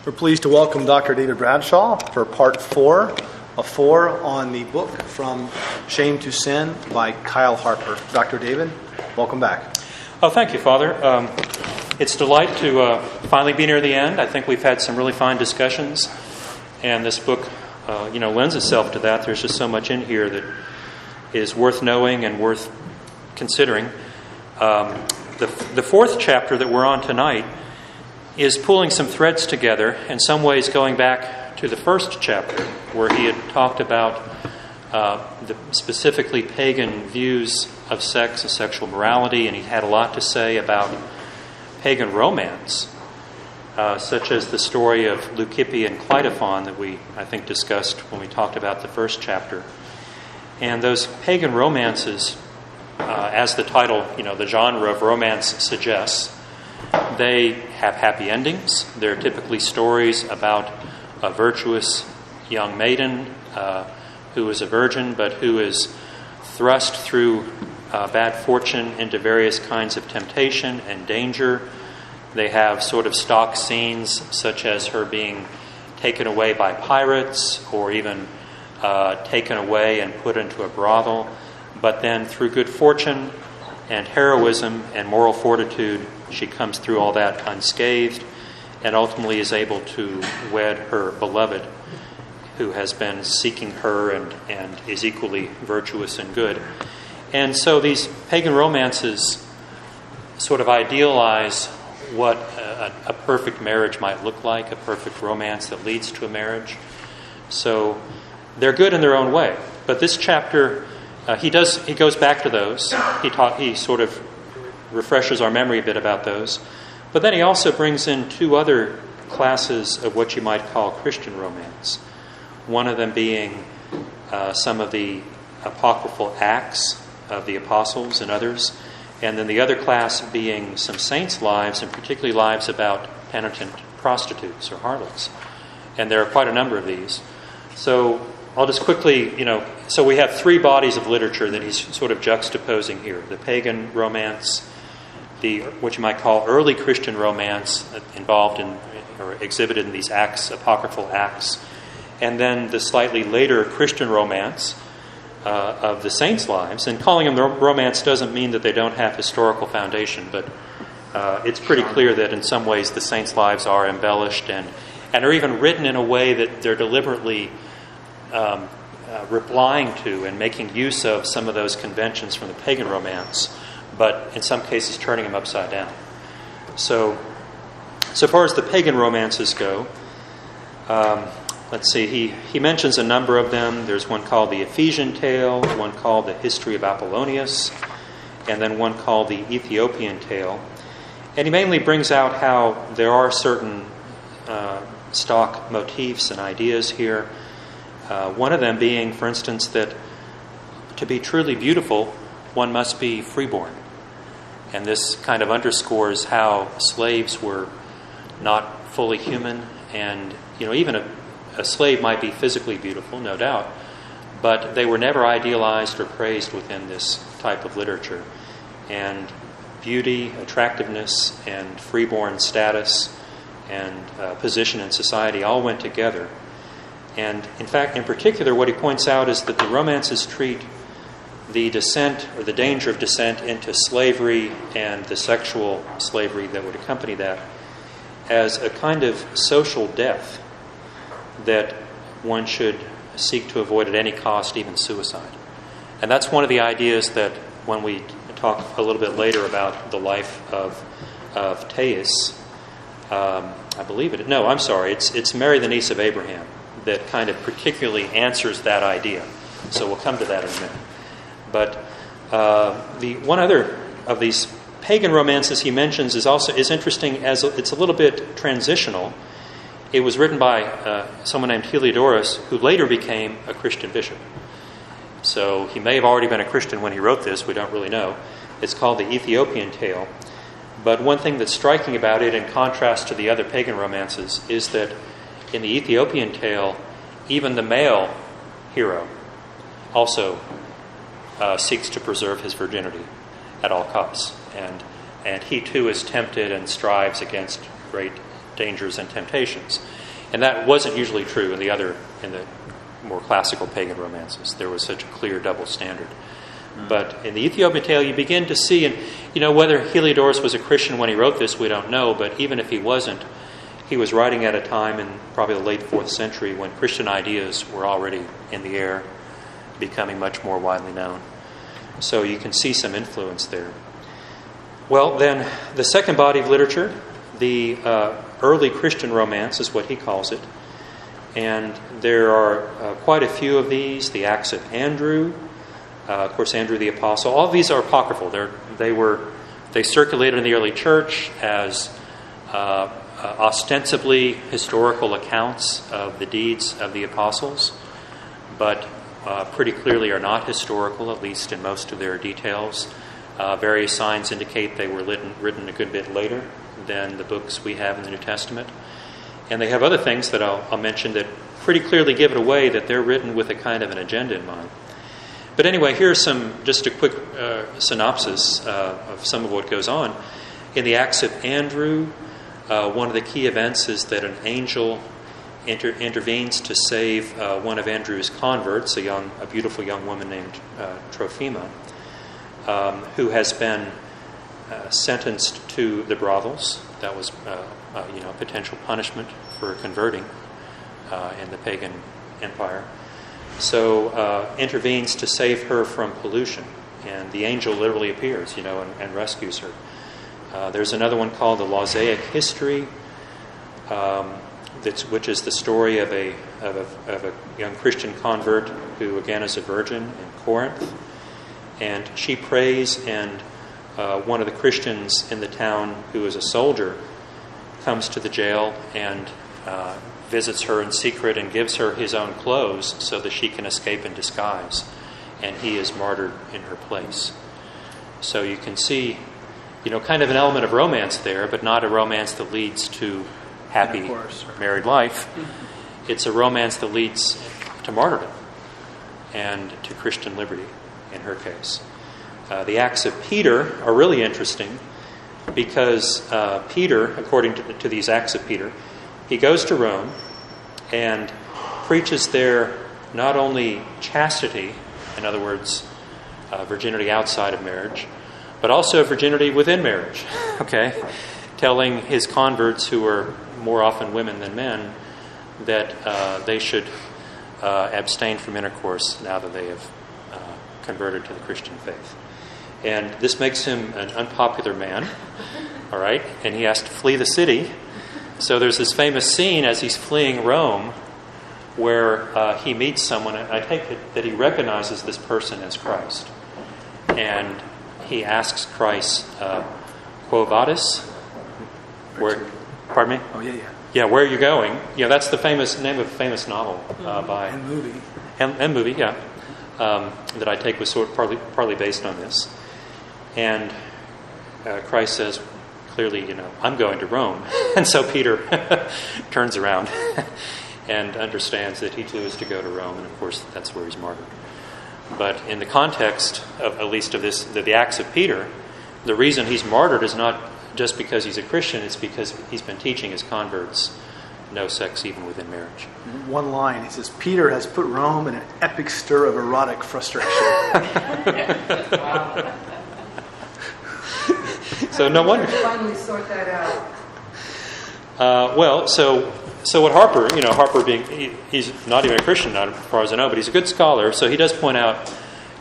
We're pleased to welcome Dr. David Bradshaw for part 4 of 4 on the book From Shame to Sin by Kyle Harper. Dr. David, welcome back. Oh, thank you, Father. It's a delight to finally be near the end. I think we've had some really fine discussions, and this book, lends itself to that. There's just so much in here that is worth knowing and worth considering. The fourth chapter that we're on tonight is pulling some threads together, in some ways going back to the first chapter, where he had talked about the specifically pagan views of sex and sexual morality, and he had a lot to say about pagan romance, such as the story of Leucippe and Cleitophon that we, I think, discussed when we talked about the first chapter. And those pagan romances, as the title, the genre of romance suggests, they have happy endings. They're typically stories about a virtuous young maiden who is a virgin, but who is thrust through bad fortune into various kinds of temptation and danger. They have sort of stock scenes, such as her being taken away by pirates, or even taken away and put into a brothel. But then through good fortune and heroism and moral fortitude, she comes through all that unscathed and ultimately is able to wed her beloved, who has been seeking her and is equally virtuous and good. And so these pagan romances sort of idealize what a perfect marriage might look like, a perfect romance that leads to a marriage. So they're good in their own way. But this chapter, he goes back to those. He sort of refreshes our memory a bit about those. But then he also brings in two other classes of what you might call Christian romance. One of them being some of the apocryphal acts of the apostles and others. And then the other class being some saints' lives, and particularly lives about penitent prostitutes or harlots. And there are quite a number of these. So I'll just quickly, so we have three bodies of literature that he's sort of juxtaposing here. The pagan romance, what you might call early Christian romance involved in or exhibited in these acts, apocryphal acts, and then the slightly later Christian romance of the saints' lives. And calling them romance doesn't mean that they don't have historical foundation, but it's pretty clear that in some ways the saints' lives are embellished and are even written in a way that they're deliberately replying to and making use of some of those conventions from the pagan romance, but in some cases turning them upside down. So far as the pagan romances go, let's see, he mentions a number of them. There's one called the Ephesian Tale, one called the History of Apollonius, and then one called the Ethiopian Tale. And he mainly brings out how there are certain stock motifs and ideas here. One of them being, for instance, that to be truly beautiful, one must be freeborn. And this kind of underscores how slaves were not fully human. And, even a slave might be physically beautiful, no doubt, but they were never idealized or praised within this type of literature. And beauty, attractiveness, and freeborn status and position in society all went together. And in fact, in particular, what he points out is that the romances treat the descent or the danger of descent into slavery and the sexual slavery that would accompany that as a kind of social death that one should seek to avoid at any cost, even suicide. And that's one of the ideas that when we talk a little bit later about the life of Thais, I believe it. No, I'm sorry. It's Mary, the niece of Abraham, that kind of particularly answers that idea. So we'll come to that in a minute. But the one other of these pagan romances he mentions is interesting, as it's a little bit transitional. It was written by someone named Heliodorus, who later became a Christian bishop. So he may have already been a Christian when he wrote this. We don't really know. It's called the Ethiopian Tale. But one thing that's striking about it, in contrast to the other pagan romances, is that in the Ethiopian Tale, even the male hero also seeks to preserve his virginity at all costs. And he too is tempted and strives against great dangers and temptations. And that wasn't usually true in the more classical pagan romances. There was such a clear double standard. But in the Ethiopian tale, you begin to see, and whether Heliodorus was a Christian when he wrote this, we don't know, but even if he wasn't, he was writing at a time in probably the late 4th century when Christian ideas were already in the air, becoming much more widely known. So you can see some influence there. Well, then, the second body of literature, the early Christian romance is what he calls it. And there are quite a few of these. The Acts of Andrew, of course, Andrew the Apostle. All of these are apocryphal. They circulated in the early church as ostensibly historical accounts of the deeds of the apostles, but pretty clearly are not historical, at least in most of their details. Various signs indicate they were written a good bit later than the books we have in the New Testament. And they have other things that I'll mention that pretty clearly give it away that they're written with a kind of an agenda in mind. But anyway, here's just a quick synopsis of some of what goes on. In the Acts of Andrew, one of the key events is that an angel intervenes to save one of Andrew's converts, a beautiful young woman named Trophiма, who has been sentenced to the brothels. That was potential punishment for converting in the pagan empire. So intervenes to save her from pollution, and the angel literally appears, and rescues her. There's another one called the Lausaic History, which is the story of a young Christian convert who again is a virgin in Corinth, and she prays, and one of the Christians in the town who is a soldier comes to the jail and visits her in secret and gives her his own clothes so that she can escape in disguise, and he is martyred in her place. So you can see, kind of an element of romance there, but not a romance that leads to happy married life. It's a romance that leads to martyrdom and to Christian liberty in her case. The Acts of Peter are really interesting because Peter, according to these Acts of Peter, he goes to Rome and preaches there not only chastity, in other words, virginity outside of marriage, but also virginity within marriage, okay? Telling his converts, who are more often women than men, that they should abstain from intercourse now that they have converted to the Christian faith. And this makes him an unpopular man, all right? And he has to flee the city. So there's this famous scene as he's fleeing Rome where he meets someone, and I take it that he recognizes this person as Christ. And he asks Christ, Quo vadis? Pardon me? Oh, yeah. Yeah, where are you going? Yeah, that's the famous name of a famous novel by... And movie. And movie, yeah. That I take was partly based on this. And Christ says, clearly, I'm going to Rome. And so Peter turns around and understands that he too is to go to Rome. And of course, that's where he's martyred. But in the context of, at least of this, the Acts of Peter, the reason he's martyred is not just because he's a Christian, it's because he's been teaching his converts no sex even within marriage. One line, he says, Peter has put Rome in an epic stir of erotic frustration. Wow. So no wonder. Finally sort that out. So what Harper being, he's not even a Christian, not as far as I know, but he's a good scholar, so he does point out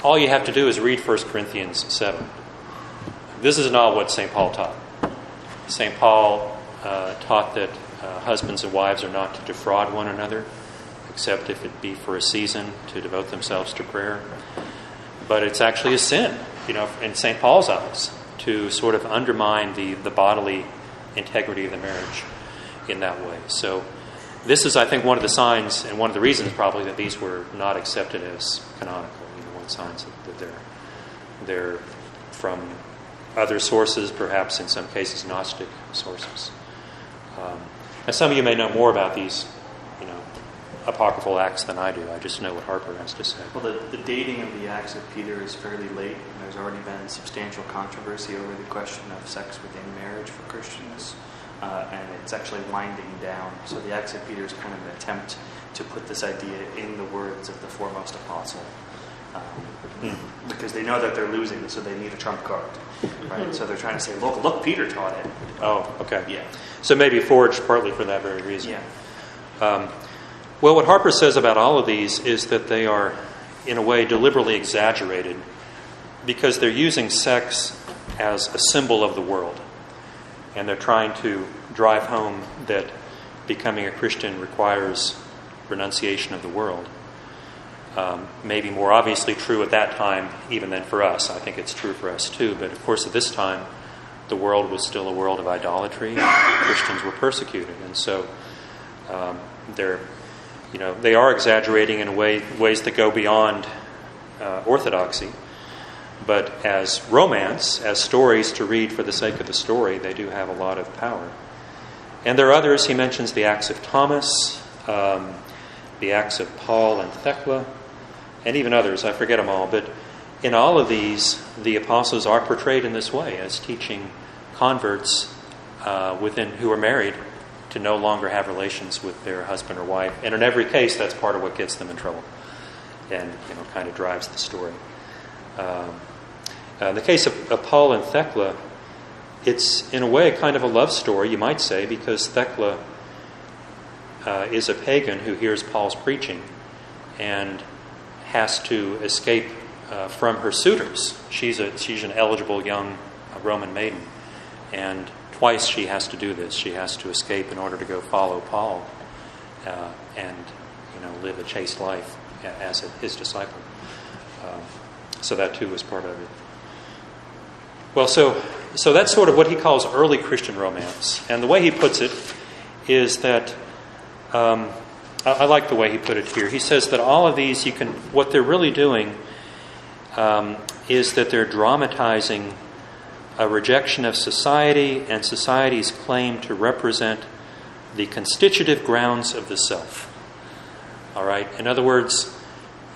all you have to do is read 1 Corinthians 7. This is not what St. Paul taught. St. Paul taught that husbands and wives are not to defraud one another, except if it be for a season to devote themselves to prayer. But it's actually a sin, in St. Paul's eyes, to sort of undermine the bodily integrity of the marriage in that way. So this is, I think, one of the signs, and one of the reasons probably that these were not accepted as canonical. One signs that they're from other sources, perhaps in some cases Gnostic sources. And some of you may know more about these, apocryphal Acts than I do. I just know what Harper has to say. Well, the dating of the Acts of Peter is fairly late, and there's already been substantial controversy over the question of sex within marriage for Christians. and it's actually winding down. So the Acts of Peter is kind of an attempt to put this idea in the words of the foremost apostle. Because they know that they're losing, so they need a trump card, right? So they're trying to say, look, Peter taught it. Oh, okay. Yeah. So maybe forged partly for that very reason. Yeah. Well, what Harper says about all of these is that they are, in a way, deliberately exaggerated because they're using sex as a symbol of the world. And they're trying to drive home that becoming a Christian requires renunciation of the world. Maybe more obviously true at that time even than for us. I think it's true for us too. But of course at this time, the world was still a world of idolatry. And Christians were persecuted. And so they are exaggerating in ways that go beyond orthodoxy. But as romance, as stories to read for the sake of the story, they do have a lot of power. And there are others. He mentions the Acts of Thomas, the Acts of Paul and Thecla, and even others. I forget them all. But in all of these, the apostles are portrayed in this way as teaching converts who are married to no longer have relations with their husband or wife. And in every case, that's part of what gets them in trouble and kind of drives the story. The case of Paul and Thecla, it's in a way kind of a love story, you might say, because Thecla is a pagan who hears Paul's preaching and has to escape from her suitors. She's an eligible young Roman maiden, and twice she has to do this. She has to escape in order to go follow Paul and live a chaste life as his disciple. So that too was part of it. Well, so that's sort of what he calls early Christian romance. And the way he puts it is that, I like the way he put it here. He says that all of these, what they're really doing is that they're dramatizing a rejection of society and society's claim to represent the constitutive grounds of the self. All right? In other words,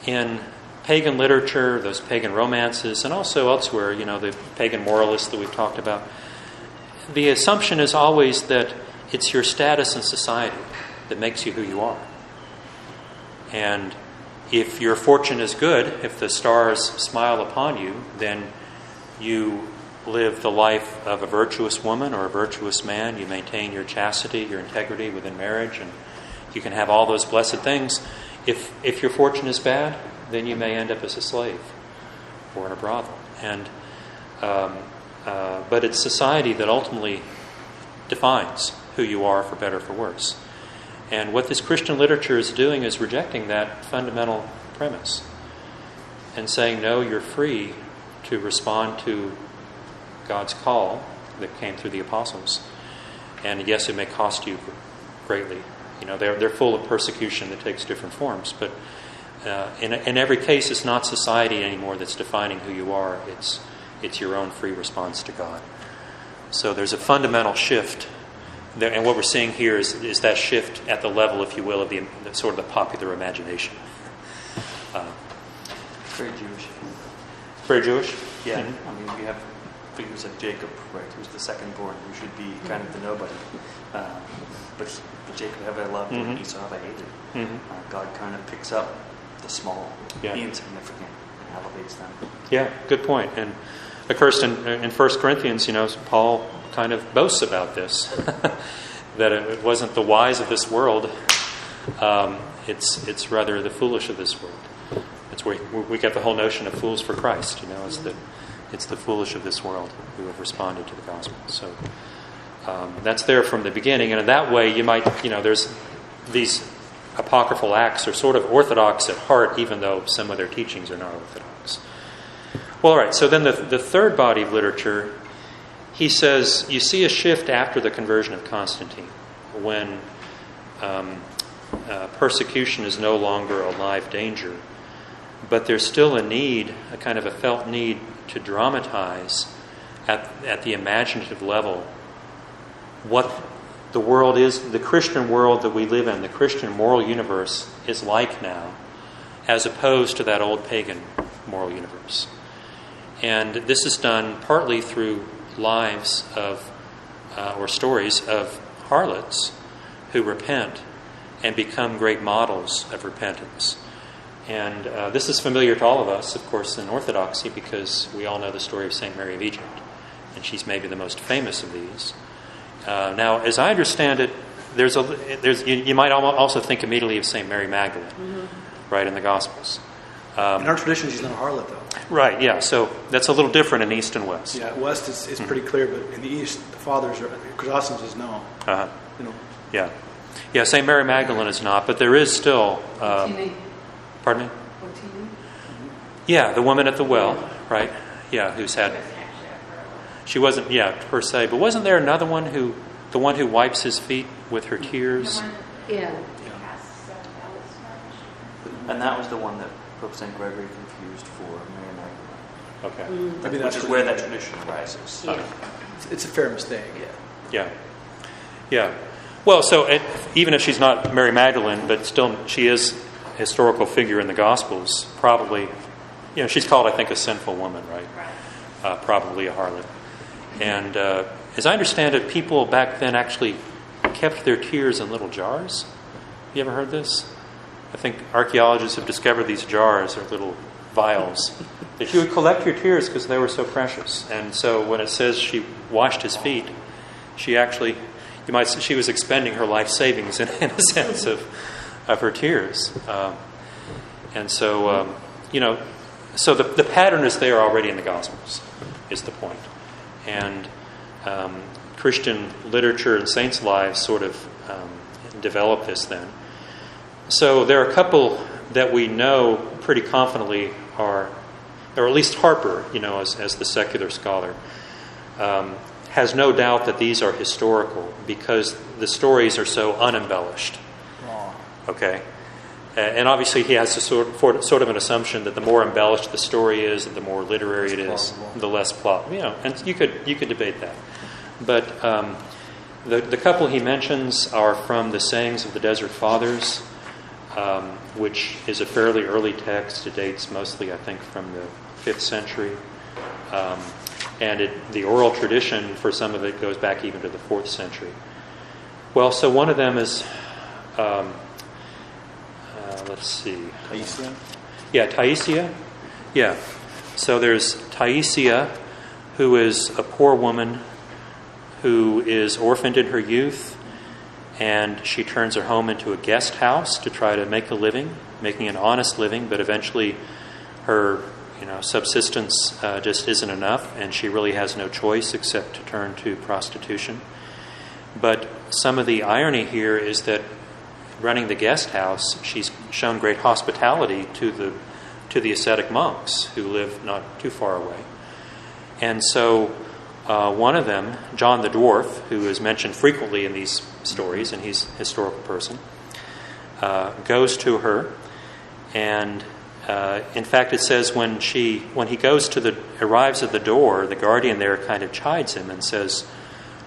in pagan literature, those pagan romances, and also elsewhere, the pagan moralists that we've talked about, the assumption is always that it's your status in society that makes you who you are. And if your fortune is good, if the stars smile upon you, then you live the life of a virtuous woman or a virtuous man. You maintain your chastity, your integrity within marriage, and you can have all those blessed things. If your fortune is bad, then you may end up as a slave or in a brothel. And but it's society that ultimately defines who you are, for better or for worse. And what this Christian literature is doing is rejecting that fundamental premise and saying, no, you're free to respond to God's call that came through the apostles. And yes, it may cost you greatly. They're full of persecution that takes different forms, but in every case, it's not society anymore that's defining who you are. It's your own free response to God. So there's a fundamental shift there, and what we're seeing here is that shift at the level, if you will, of the sort of the popular imagination. Very Jewish. Very Jewish? Yeah. Mm-hmm. I mean, we have figures of Jacob, right, who's the second-born, who should be kind of the nobody. But Jacob have I loved, and Esau have I hated. Mm-hmm. God kind of picks up the small, Yeah. the insignificant, and elevates them. Yeah, good point. And of course, in 1 Corinthians, Paul kind of boasts about this, that it wasn't the wise of this world. It's rather the foolish of this world. It's where we get the whole notion of fools for Christ. It's the foolish of this world who have responded to the gospel. So that's there from the beginning, and in that way, you might, there's these apocryphal acts are sort of orthodox at heart, even though some of their teachings are not orthodox. Well, all right. So then the third body of literature, he says, you see a shift after the conversion of Constantine, when persecution is no longer a live danger, but there's still a kind of a felt need to dramatize at the imaginative level what the world is, the Christian world that we live in, the Christian moral universe is like now, as opposed to that old pagan moral universe. And this is done partly through lives of or stories of harlots who repent and become great models of repentance. And this is familiar to all of us, of course, in Orthodoxy, because we all know the story of St. Mary of Egypt, and she's maybe the most famous of these. Now, as I understand it, you might also think immediately of St. Mary Magdalene, right, in the Gospels. In our tradition, she's not a harlot, though. Right, yeah, so that's a little different in East and West. Yeah, West is pretty clear, but in the East, the fathers are, Chrysostom says no. Uh-huh. You know. Yeah. Yeah, St. Mary Magdalene is not, but there is still... pardon me? Yeah, the woman at the well, right? Yeah, who's had... She wasn't, per se, but wasn't there another one the one who wipes his feet with her tears? Yeah. And that was the one that Pope St. Gregory confused for Mary Magdalene. Okay. Which is where that tradition arises. Yeah. It's a fair mistake. Yeah. Well, so even if she's not Mary Magdalene, but still she is a historical figure in the Gospels, probably, she's called, I think, a sinful woman, right? Probably a harlot. And as I understand it, people back then actually kept their tears in little jars. You ever heard this? I think archaeologists have discovered these jars, or little vials, that you would collect your tears because they were so precious. And so when it says she washed his feet, she actually, she was expending her life savings in a sense of her tears. And so, so the pattern is there already in the Gospels, is the point. And Christian literature and saints' lives sort of develop this then. So there are a couple that we know pretty confidently or at least Harper, as the secular scholar, has no doubt that these are historical because the stories are so unembellished. Okay? And obviously he has a sort of an assumption that the more embellished the story is, the more literary it is, the less plot. And you could debate that. But the couple he mentions are from the Sayings of the Desert Fathers, which is a fairly early text. It dates mostly, I think, from the 5th century. And the oral tradition for some of it goes back even to the 4th century. Well, so one of them is... let's see. Taisia? Yeah, Taisia. Yeah. So there's Taisia, who is a poor woman who is orphaned in her youth, and she turns her home into a guest house to try to make a living, making an honest living, but eventually her subsistence just isn't enough, and she really has no choice except to turn to prostitution. But some of the irony here is that running the guest house, she's shown great hospitality to the ascetic monks who live not too far away. And so one of them, John the Dwarf, who is mentioned frequently in these stories, and he's a historical person, goes to her, and in fact it says when he arrives at the door, the guardian there kind of chides him and says,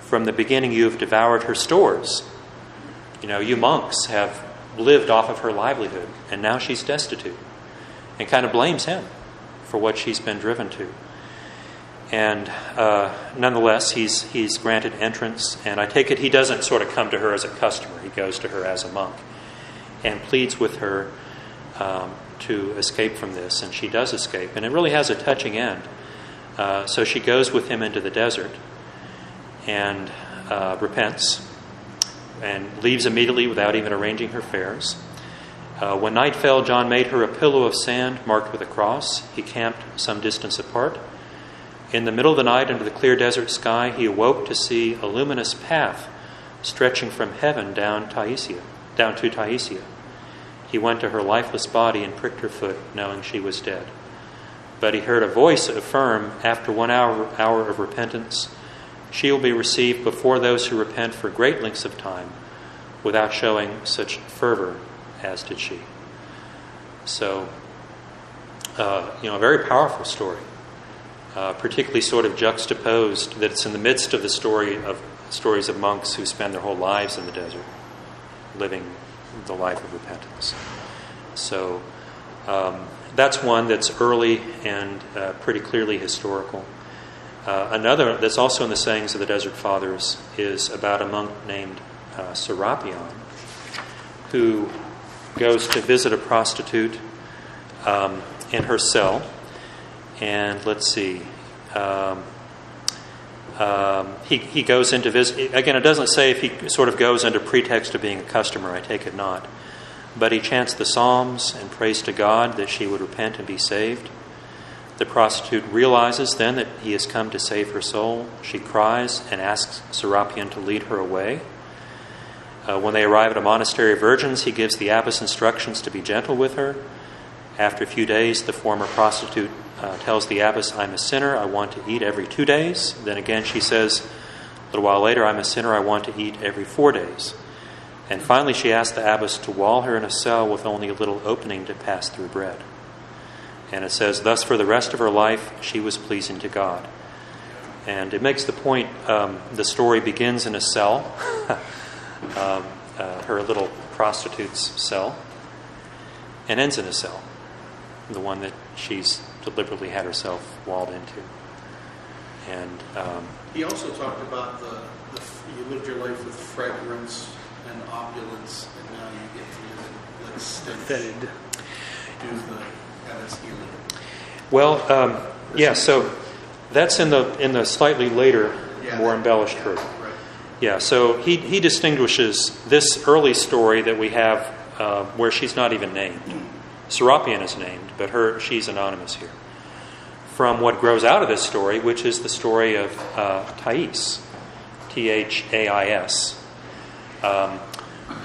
"From the beginning you have devoured her stores. You monks have lived off of her livelihood, and now she's destitute," and kind of blames him for what she's been driven to. And nonetheless, he's granted entrance, and I take it he doesn't sort of come to her as a customer. He goes to her as a monk and pleads with her to escape from this, and she does escape. And it really has a touching end. So she goes with him into the desert and repents, and leaves immediately without even arranging her fares. When night fell, John made her a pillow of sand marked with a cross. He camped some distance apart. In the middle of the night, under the clear desert sky, he awoke to see a luminous path stretching from heaven down to Taisia. He went to her lifeless body and pricked her foot, knowing she was dead. But he heard a voice affirm, after 1 hour of repentance, she will be received before those who repent for great lengths of time, without showing such fervor as did she. So, a very powerful story, particularly sort of juxtaposed that it's in the midst of the stories of monks who spend their whole lives in the desert, living the life of repentance. So, that's one that's early and pretty clearly historical. Another that's also in the sayings of the Desert Fathers is about a monk named Serapion, who goes to visit a prostitute in her cell. And let's see, he goes in to visit. Again, it doesn't say if he sort of goes under pretext of being a customer. I take it not. But he chants the Psalms and prays to God that she would repent and be saved. The prostitute realizes then that he has come to save her soul. She cries and asks Serapion to lead her away. When they arrive at a monastery of virgins, he gives the abbess instructions to be gentle with her. After a few days, the former prostitute tells the abbess, "I'm a sinner, I want to eat every 2 days." Then again she says, a little while later, "I'm a sinner, I want to eat every 4 days." And finally she asks the abbess to wall her in a cell with only a little opening to pass through bread. And it says, thus for the rest of her life she was pleasing to God. And it makes the point, the story begins in a cell, her little prostitute's cell, and ends in a cell, the one that she's deliberately had herself walled into. And he also talked about you lived your life with fragrance and opulence, and now you get to live it like stench. Do the God's healing. Well, yeah. So that's in the slightly later, more embellished version. Right. Yeah. So he distinguishes this early story that we have where she's not even named. Serapion is named, but she's anonymous here. From what grows out of this story, which is the story of Thais, Thais,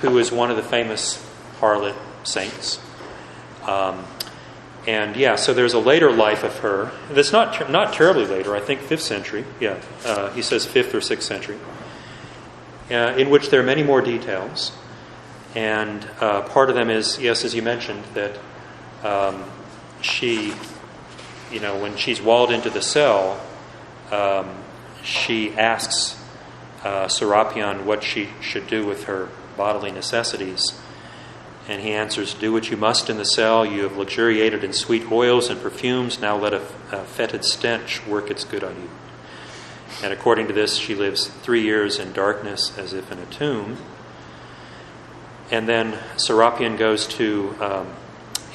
who is one of the famous harlot saints. And yeah, so there's a later life of her. That's not terribly later. I think 5th century. Yeah, he says 5th or 6th century, in which there are many more details. And part of them is, yes, as you mentioned, that she, when she's walled into the cell, she asks Serapion what she should do with her bodily necessities. And he answers, "Do what you must in the cell. You have luxuriated in sweet oils and perfumes. Now let a fetid stench work its good on you." And according to this, she lives 3 years in darkness as if in a tomb. And then Serapion goes to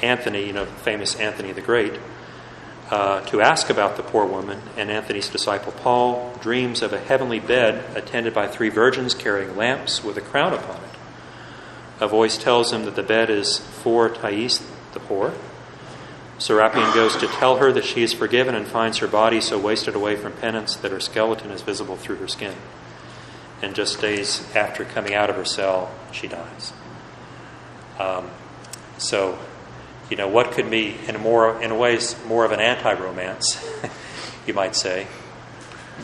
Anthony, famous Anthony the Great, to ask about the poor woman. And Anthony's disciple Paul dreams of a heavenly bed attended by 3 virgins carrying lamps with a crown upon it. A voice tells him that the bed is for Thais the poor. Serapion goes to tell her that she is forgiven and finds her body so wasted away from penance that her skeleton is visible through her skin. And just days after coming out of her cell, she dies. So, what could be in a ways more of an anti-romance, you might say,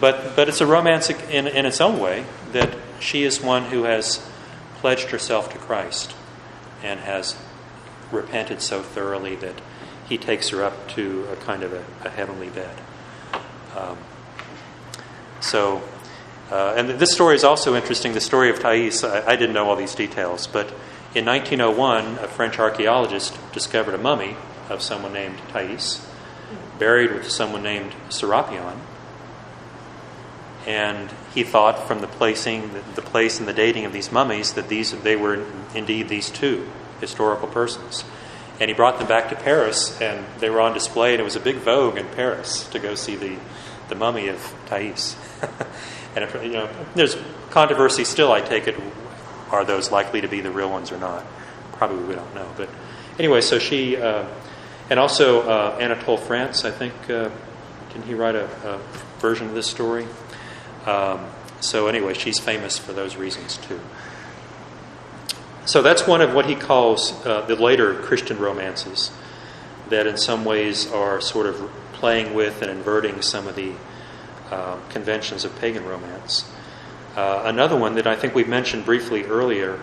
but it's a romance in its own way, that she is one who has pledged herself to Christ and has repented so thoroughly that he takes her up to a kind of a heavenly bed. And this story is also interesting. The story of Thais, I didn't know all these details, but in 1901, a French archaeologist discovered a mummy of someone named Thais, buried with someone named Serapion. And he thought from the place and the dating of these mummies that they were indeed these 2 historical persons. And he brought them back to Paris, and they were on display, and it was a big vogue in Paris to go see the mummy of Thais. And there's controversy still, I take it. Are those likely to be the real ones or not? Probably we don't know. But anyway, so she, and also Anatole France, I think, didn't he write a version of this story? So anyway, she's famous for those reasons too. So that's one of what he calls the later Christian romances that in some ways are sort of playing with and inverting some of the conventions of pagan romance. Another one that I think we mentioned briefly earlier,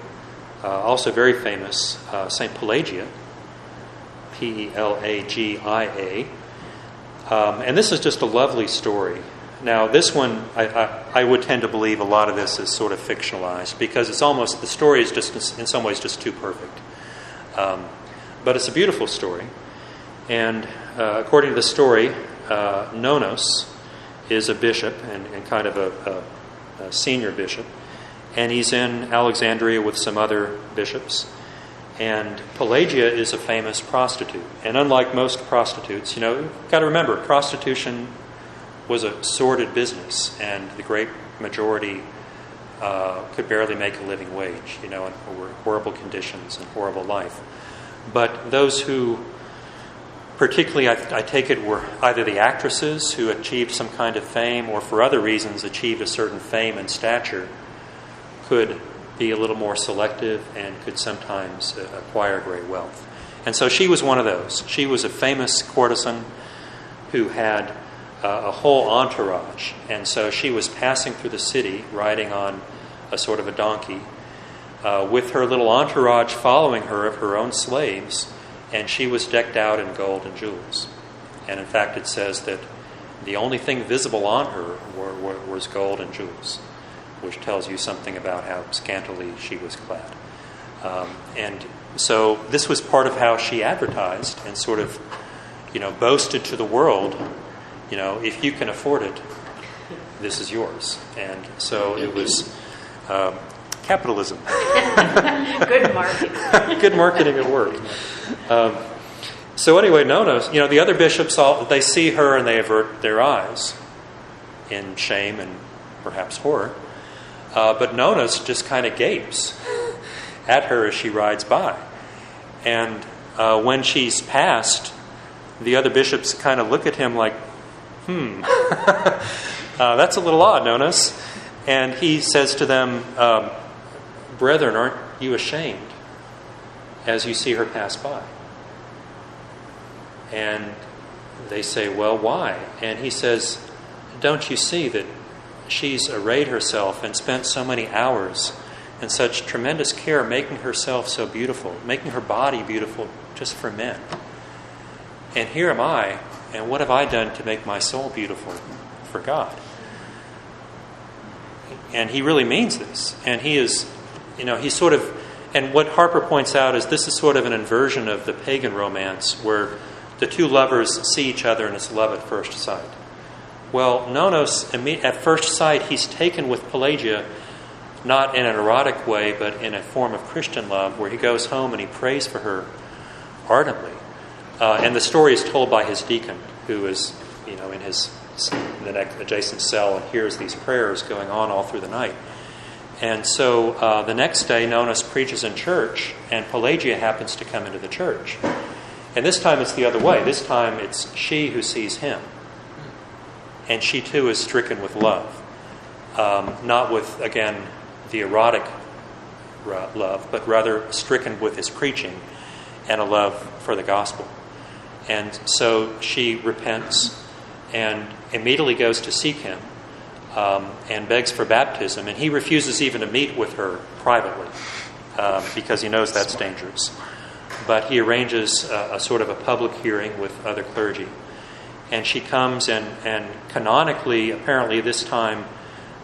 also very famous, St. Pelagia, Pelagia. And this is just a lovely story. Now, this one, I would tend to believe a lot of this is sort of fictionalized because the story is just, in some ways, just too perfect. But it's a beautiful story. And according to the story, Nonos is a bishop and kind of a senior bishop. And he's in Alexandria with some other bishops. And Pelagia is a famous prostitute. And unlike most prostitutes, you've got to remember, prostitution was a sordid business, and the great majority could barely make a living wage, and were horrible conditions and horrible life. But those who, particularly I take it, were either the actresses who achieved some kind of fame or for other reasons achieved a certain fame and stature, could be a little more selective and could sometimes acquire great wealth. And so she was one of those. She was a famous courtesan who had a whole entourage. And so she was passing through the city riding on a sort of a donkey with her little entourage following her of her own slaves, and she was decked out in gold and jewels. And in fact, it says that the only thing visible on her was gold and jewels, which tells you something about how scantily she was clad. And so this was part of how she advertised and sort of, boasted to the world, if you can afford it, this is yours. And so it was capitalism. Good marketing. Good marketing at work. So anyway, Nona, the other bishops, they see her and they avert their eyes in shame and perhaps horror. But Nonus just kind of gapes at her as she rides by. And when she's passed, the other bishops kind of look at him like, that's a little odd, Nonus. And he says to them, brethren, aren't you ashamed as you see her pass by? And they say, well, why? And he says, don't you see that she's arrayed herself and spent so many hours in such tremendous care making herself so beautiful, making her body beautiful just for men. And here am I, and what have I done to make my soul beautiful for God? And he really means this. And he is, he's sort of, and what Harper points out is this is sort of an inversion of the pagan romance where the two lovers see each other and it's love at first sight. Well, Nonos, at first sight, he's taken with Pelagia, not in an erotic way, but in a form of Christian love, where he goes home and he prays for her ardently. And the story is told by his deacon, who is, in the adjacent cell and hears these prayers going on all through the night. And so the next day, Nonos preaches in church, and Pelagia happens to come into the church. And this time it's the other way. This time it's she who sees him. And she too is stricken with love. Not with, again, the erotic love, but rather stricken with his preaching and a love for the gospel. And so she repents and immediately goes to seek him and begs for baptism. And he refuses even to meet with her privately because he knows that's dangerous. But he arranges a sort of a public hearing with other clergy. And she comes and canonically, apparently this time,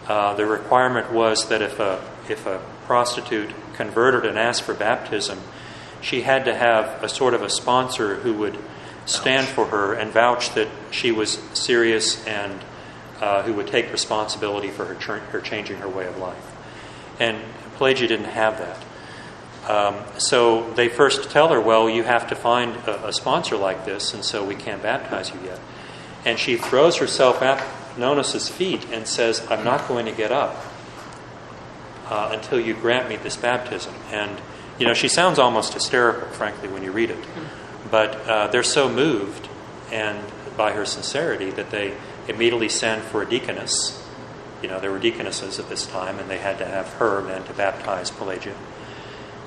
the requirement was that if a prostitute converted and asked for baptism, she had to have a sort of a sponsor who would stand for her and vouch that she was serious and who would take responsibility for her changing her way of life. And Pelagia didn't have that. So they first tell her, well, you have to find a sponsor like this, and so we can't baptize you yet. And she throws herself at Nonos' feet and says, I'm not going to get up until you grant me this baptism. And, she sounds almost hysterical, frankly, when you read it. But they're so moved and by her sincerity that they immediately send for a deaconess. There were deaconesses at this time, and they had to have her then to baptize Pelagia.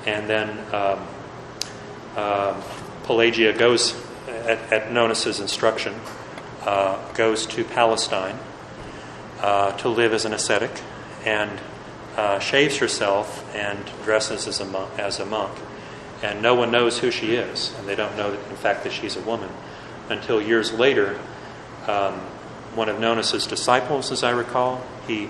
And then Pelagia goes, at Nonos' instruction, goes to Palestine to live as an ascetic and shaves herself and dresses as a monk. And no one knows who she is, and they don't know, in fact, that she's a woman until years later. One of Nonos' disciples, as I recall, he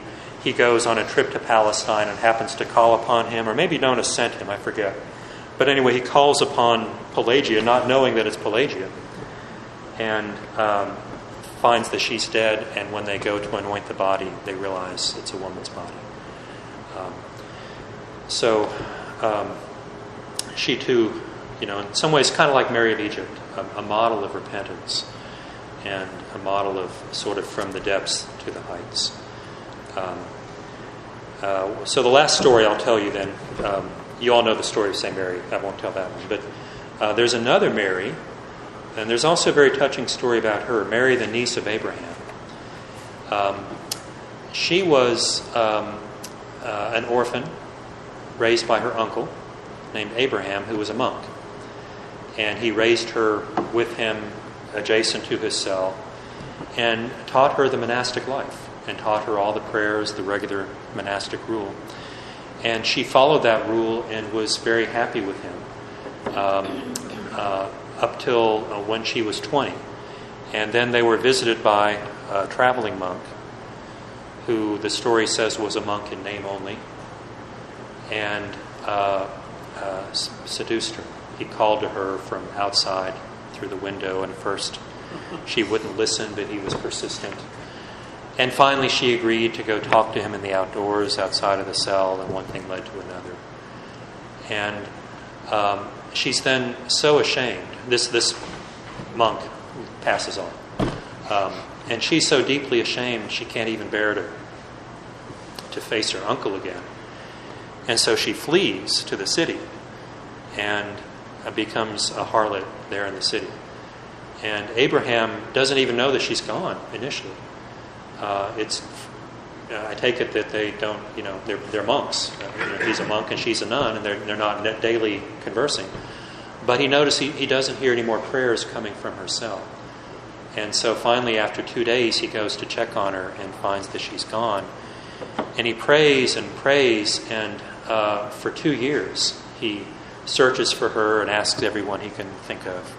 goes on a trip to Palestine and happens to call upon him, or maybe Nonos sent him, I forget. But anyway, he calls upon Pelagia, not knowing that it's Pelagia, and finds that she's dead, and when they go to anoint the body, they realize it's a woman's body. She too, in some ways, kind of like Mary of Egypt, a model of repentance and a model of sort of from the depths to the heights. So the last story I'll tell you then, you all know the story of St. Mary. I won't tell that one. But there's another Mary, and there's also a very touching story about her, Mary, the niece of Abraham. She was an orphan raised by her uncle named Abraham, who was a monk. And he raised her with him adjacent to his cell and taught her the monastic life and taught her all the prayers, the regular monastic rule. And she followed that rule and was very happy with him up till when she was 20. And then they were visited by a traveling monk who the story says was a monk in name only, and seduced her. He called to her from outside through the window, and first she wouldn't listen, but he was persistent. And finally she agreed to go talk to him in the outdoors outside of the cell, and one thing led to another. And she's then so ashamed. This monk passes on. And she's so deeply ashamed she can't even bear to face her uncle again. And so she flees to the city and becomes a harlot there in the city. And Abraham doesn't even know that she's gone initially. I take it that they don't, they're monks. He's a monk and she's a nun, and they're not daily conversing. But he noticed he doesn't hear any more prayers coming from her cell. And so finally, after 2 days, he goes to check on her and finds that she's gone. And he prays and prays, and for 2 years he searches for her and asks everyone he can think of.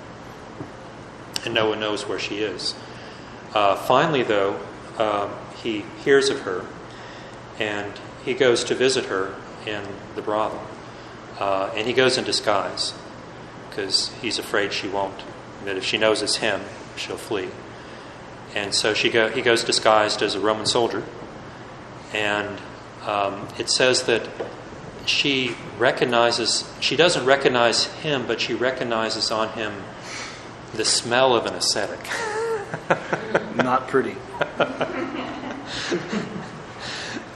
And no one knows where she is. Finally, though, he hears of her, and he goes to visit her in the brothel. And he goes in disguise, because he's afraid she won't, that if she knows it's him, she'll flee. And so he goes disguised as a Roman soldier. And it says that she doesn't recognize him, but she recognizes on him the smell of an ascetic. Not pretty.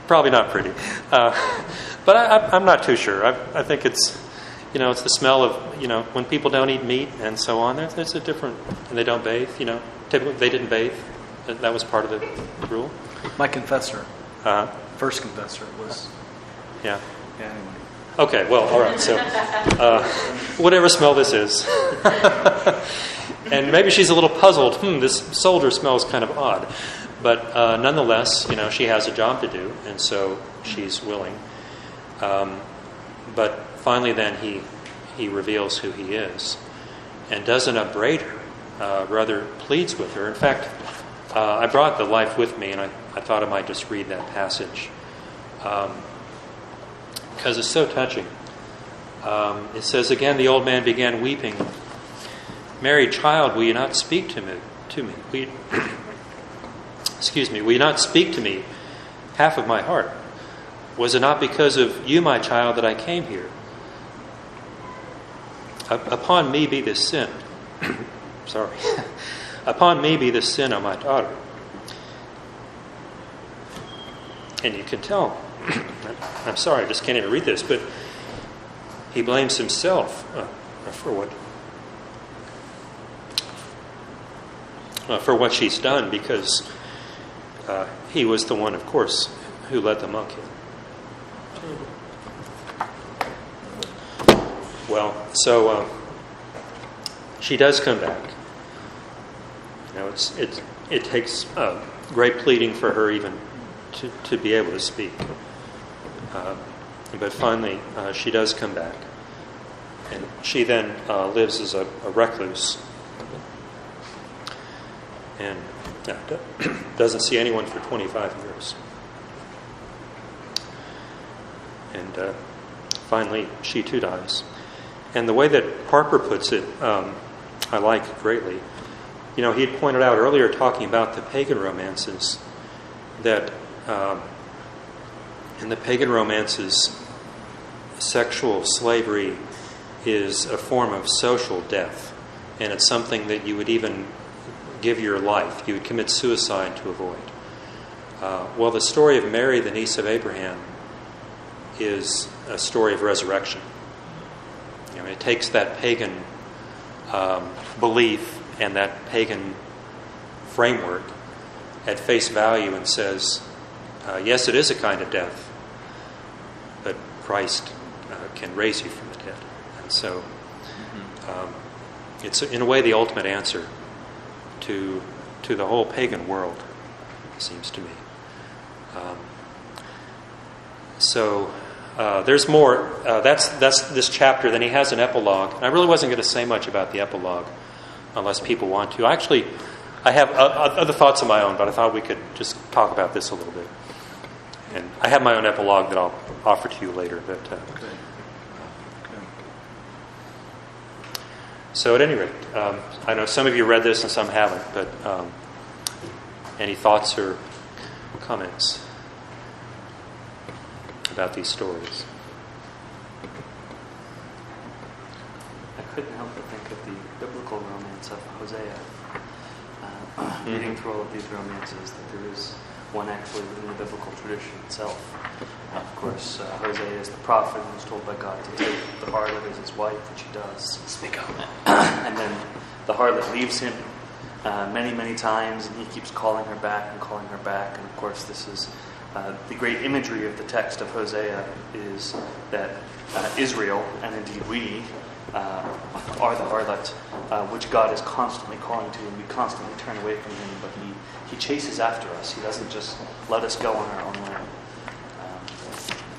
Probably not pretty. But I'm not too sure. I think it's the smell of, when people don't eat meat and so on. There's a different, and they don't bathe, Typically they didn't bathe. That was part of the rule. My confessor, first confessor, was... Yeah. Yeah, anyway. Okay, well, all right. So, whatever smell this is. And maybe she's a little puzzled. This soldier smells kind of odd. But nonetheless, she has a job to do, and so she's willing. But finally then he reveals who he is and doesn't upbraid her, rather pleads with her. In fact, I brought the life with me, and I thought I might just read that passage because it's so touching. It says, "Again, the old man began weeping. 'Mary, child, will you not speak to me? Will you not speak to me half of my heart? Was it not because of you, my child, that I came here? Upon me be this sin.'" Sorry. "Upon me be this sin, O my daughter." And you can tell, I'm sorry, I just can't even read this, but he blames himself for what she's done, because he was the one, of course, who led the monk in. Well, so she does come back. It takes great pleading for her even to be able to speak. But finally, she does come back. And she then lives as a recluse. And doesn't see anyone for 25 years. And finally, she too dies. And the way that Harper puts it, I like greatly. he had pointed out earlier, talking about the pagan romances, that in the pagan romances, sexual slavery is a form of social death, and it's something that you would even give your life, you would commit suicide to avoid. Well, the story of Mary, the niece of Abraham, is a story of resurrection. It takes that pagan belief and that pagan framework at face value and says, yes, it is a kind of death, but Christ can raise you from the dead. And so it's in a way the ultimate answer to the whole pagan world, it seems to me. There's more. That's this chapter. Then he has an epilogue. And I really wasn't going to say much about the epilogue unless people want to. Actually, I have other thoughts of my own, but I thought we could just talk about this a little bit. And I have my own epilogue that I'll offer to you later. But so at any rate, I know some of you read this and some haven't, but any thoughts or comments about these stories? I couldn't help but think of the biblical romance of Hosea. Reading through all of these romances, that there is one actually within the biblical tradition itself. Of course, Hosea is the prophet who was told by God to take the harlot as his wife, which he does. Speak up. And then the harlot leaves him many, many times, and he keeps calling her back and calling her back. And of course, this is the great imagery of the text of Hosea is that Israel, and indeed we, are the harlot, which God is constantly calling to, and we constantly turn away from him, but he chases after us. He doesn't just let us go on our own way.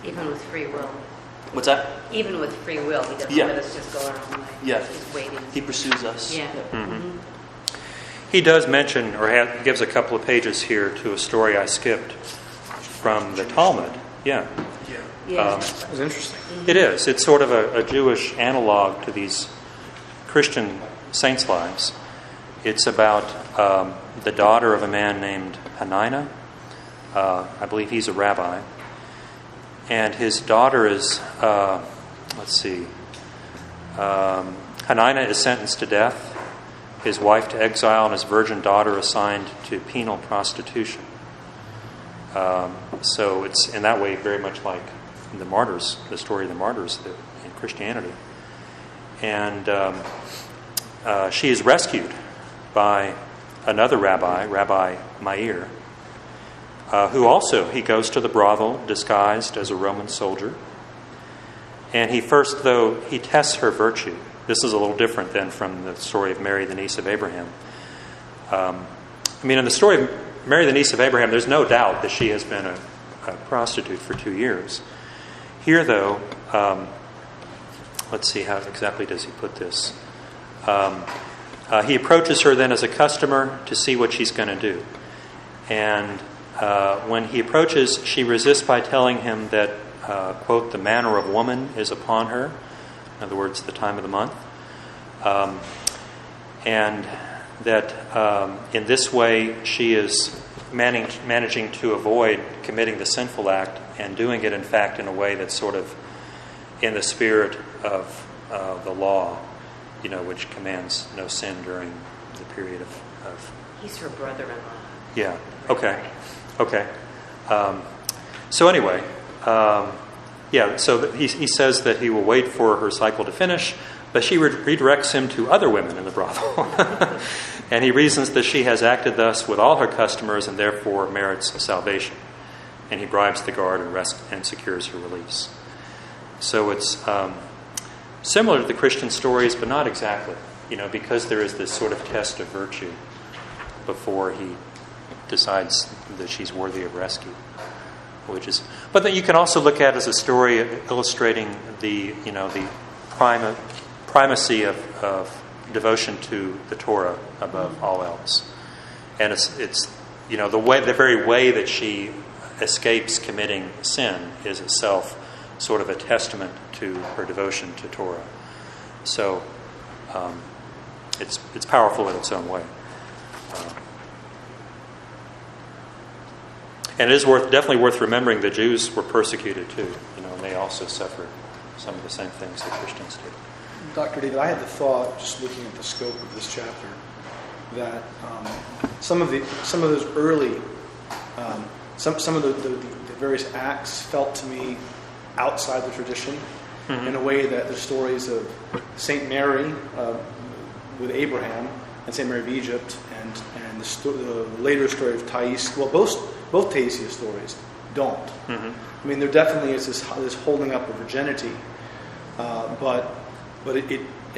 Even with free will. What's that? Even with free will, he doesn't Yeah. let us just go our own way. Yeah. He's waiting. He pursues us. Yeah. Mm-hmm. He does mention, or gives a couple of pages here to a story I skipped from the Talmud. Yeah. Yeah. That was interesting. It is. It's sort of a Jewish analog to these Christian saints' lives. It's about the daughter of a man named Hanina. I believe he's a rabbi. And his daughter is, Hanina is sentenced to death, his wife to exile, and his virgin daughter assigned to penal prostitution. So it's in that way very much like the martyrs, the story of the martyrs in Christianity. And she is rescued by another rabbi, Rabbi Meir, who also, he goes to the brothel disguised as a Roman soldier. And he tests her virtue. This is a little different than from the story of Mary, the niece of Abraham. In the story of Mary, the niece of Abraham, there's no doubt that she has been a prostitute for 2 years. Here, though, let's see, how exactly does he put this? He approaches her then as a customer to see what she's going to do. And when he approaches, she resists by telling him that, quote, the manner of woman is upon her. In other words, the time of the month. And that in this way she is managing to avoid committing the sinful act and doing it, in fact, in a way that's sort of in the spirit of the law, which commands no sin during the period of... He's her brother-in-law. Yeah. Okay. So anyway, so he says that he will wait for her cycle to finish, but she redirects him to other women in the brothel. And he reasons that she has acted thus with all her customers and therefore merits salvation. And he bribes the guard and secures her release. So it's similar to the Christian stories, but not exactly, because there is this sort of test of virtue before he decides that she's worthy of rescue. But then you can also look at it as a story illustrating the primacy of devotion to the Torah above all else. And it's the very way that she escapes committing sin is itself sort of a testament to her devotion to Torah. So it's powerful in its own way. And it is definitely worth remembering the Jews were persecuted too, and they also suffered some of the same things that Christians did. Dr. David, I had the thought, just looking at the scope of this chapter, that some of those early, some of the various acts felt to me outside the tradition, in a way that the stories of Saint Mary with Abraham and Saint Mary of Egypt and the later story of Thais, well, both Taisia stories don't. I mean, there definitely is this holding up of virginity, but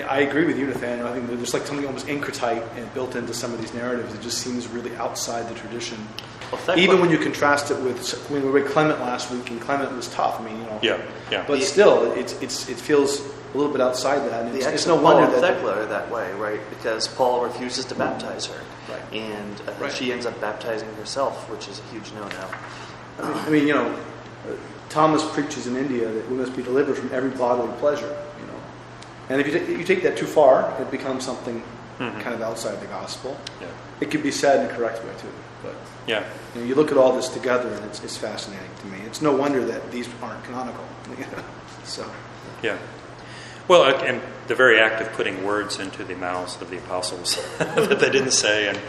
I agree with you, Nathaniel. I think there's like something almost incretite and built into some of these narratives. It just seems really outside the tradition. Well, even when you contrast it with when we read Clement last week, and Clement was tough. I mean, Yeah. But still, it feels a little bit outside that. And The it's no wonder Paul and that Thecla are that way, right? Because Paul refuses to baptize her, Right. and Right. she ends up baptizing herself, which is a huge no-no. I mean, Thomas preaches in India that we must be delivered from every bodily pleasure. And if you take that too far, it becomes something kind of outside the gospel. Yeah. It could be said in a correct way too, but Yeah. you look at all this together, and it's fascinating to me. It's no wonder that these aren't canonical. So, Yeah. Well, and the very act of putting words into the mouths of the apostles that they didn't say and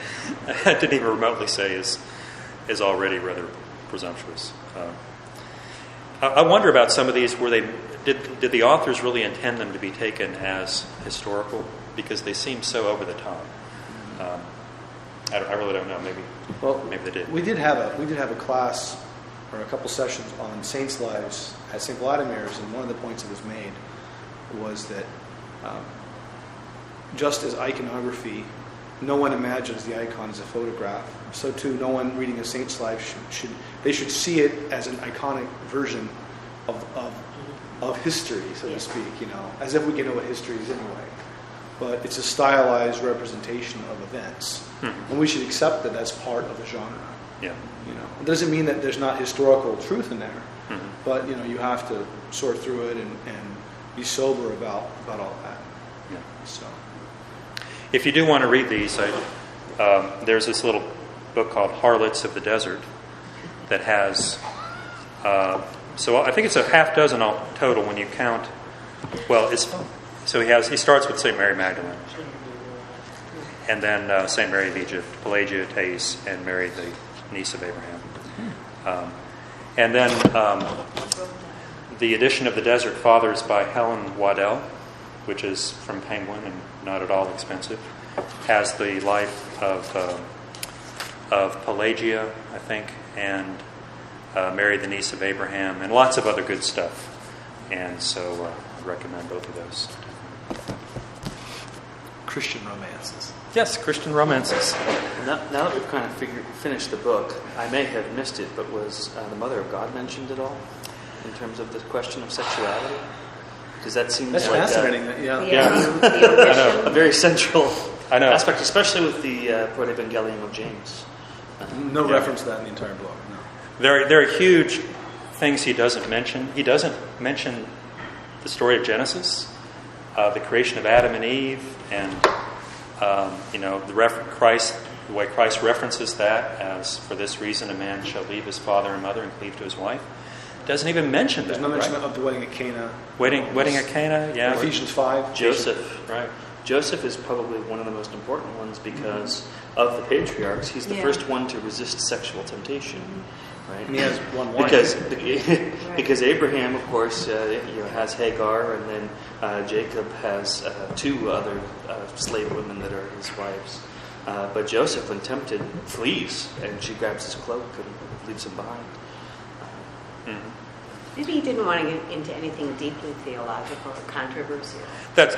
didn't even remotely say is already rather presumptuous. I wonder about some of these. Did the authors really intend them to be taken as historical? Because they seem so over the top. I really don't know. Maybe they did. We did have a class or a couple sessions on saints' lives at St. Vladimir's, and one of the points that was made was that just as iconography, no one imagines the icon as a photograph. So too, no one reading a saint's life should see it as an iconic version of history, so to speak. As if we can know what history is anyway. But it's a stylized representation of events, and we should accept that as part of the genre. Yeah. It doesn't mean that there's not historical truth in there, but you have to sort through it and be sober about all that. Yeah. So, if you do want to read these, there's this little book called Harlots of the Desert that has. So I think it's a half dozen all total when you count. Well, he starts with St. Mary Magdalene, and then St. Mary of Egypt, Pelagia, Thais, and Mary the niece of Abraham. And then the edition of the Desert Fathers by Helen Waddell, which is from Penguin and not at all expensive, has the life of Pelagia, I think, and Mary the niece of Abraham, and lots of other good stuff. And so I recommend both of those. Christian romances. Yes, Christian romances. Now that we've kind of finished the book, I may have missed it, but was the Mother of God mentioned at all in terms of the question of sexuality? Because that seems That's like fascinating. a very central I know. aspect, especially with the Proto-Evangelium of James. No reference to that in the entire book. No. There are huge things he doesn't mention. He doesn't mention the story of Genesis, the creation of Adam and Eve, and the way Christ references that as, for this reason a man shall leave his father and mother and cleave to his wife. Doesn't even mention that. There's no mention right? of the wedding at Cana. Wedding at Cana, yeah. Ephesians 5. Joseph. Right. Joseph is probably one of the most important ones because of the patriarchs. He's the first one to resist sexual temptation. Right? And he has one wife. Because Abraham, of course, has Hagar, and then Jacob has two other slave women that are his wives. But Joseph, when tempted, flees, and she grabs his cloak and leaves him behind. Maybe he didn't want to get into anything deeply theological or controversial.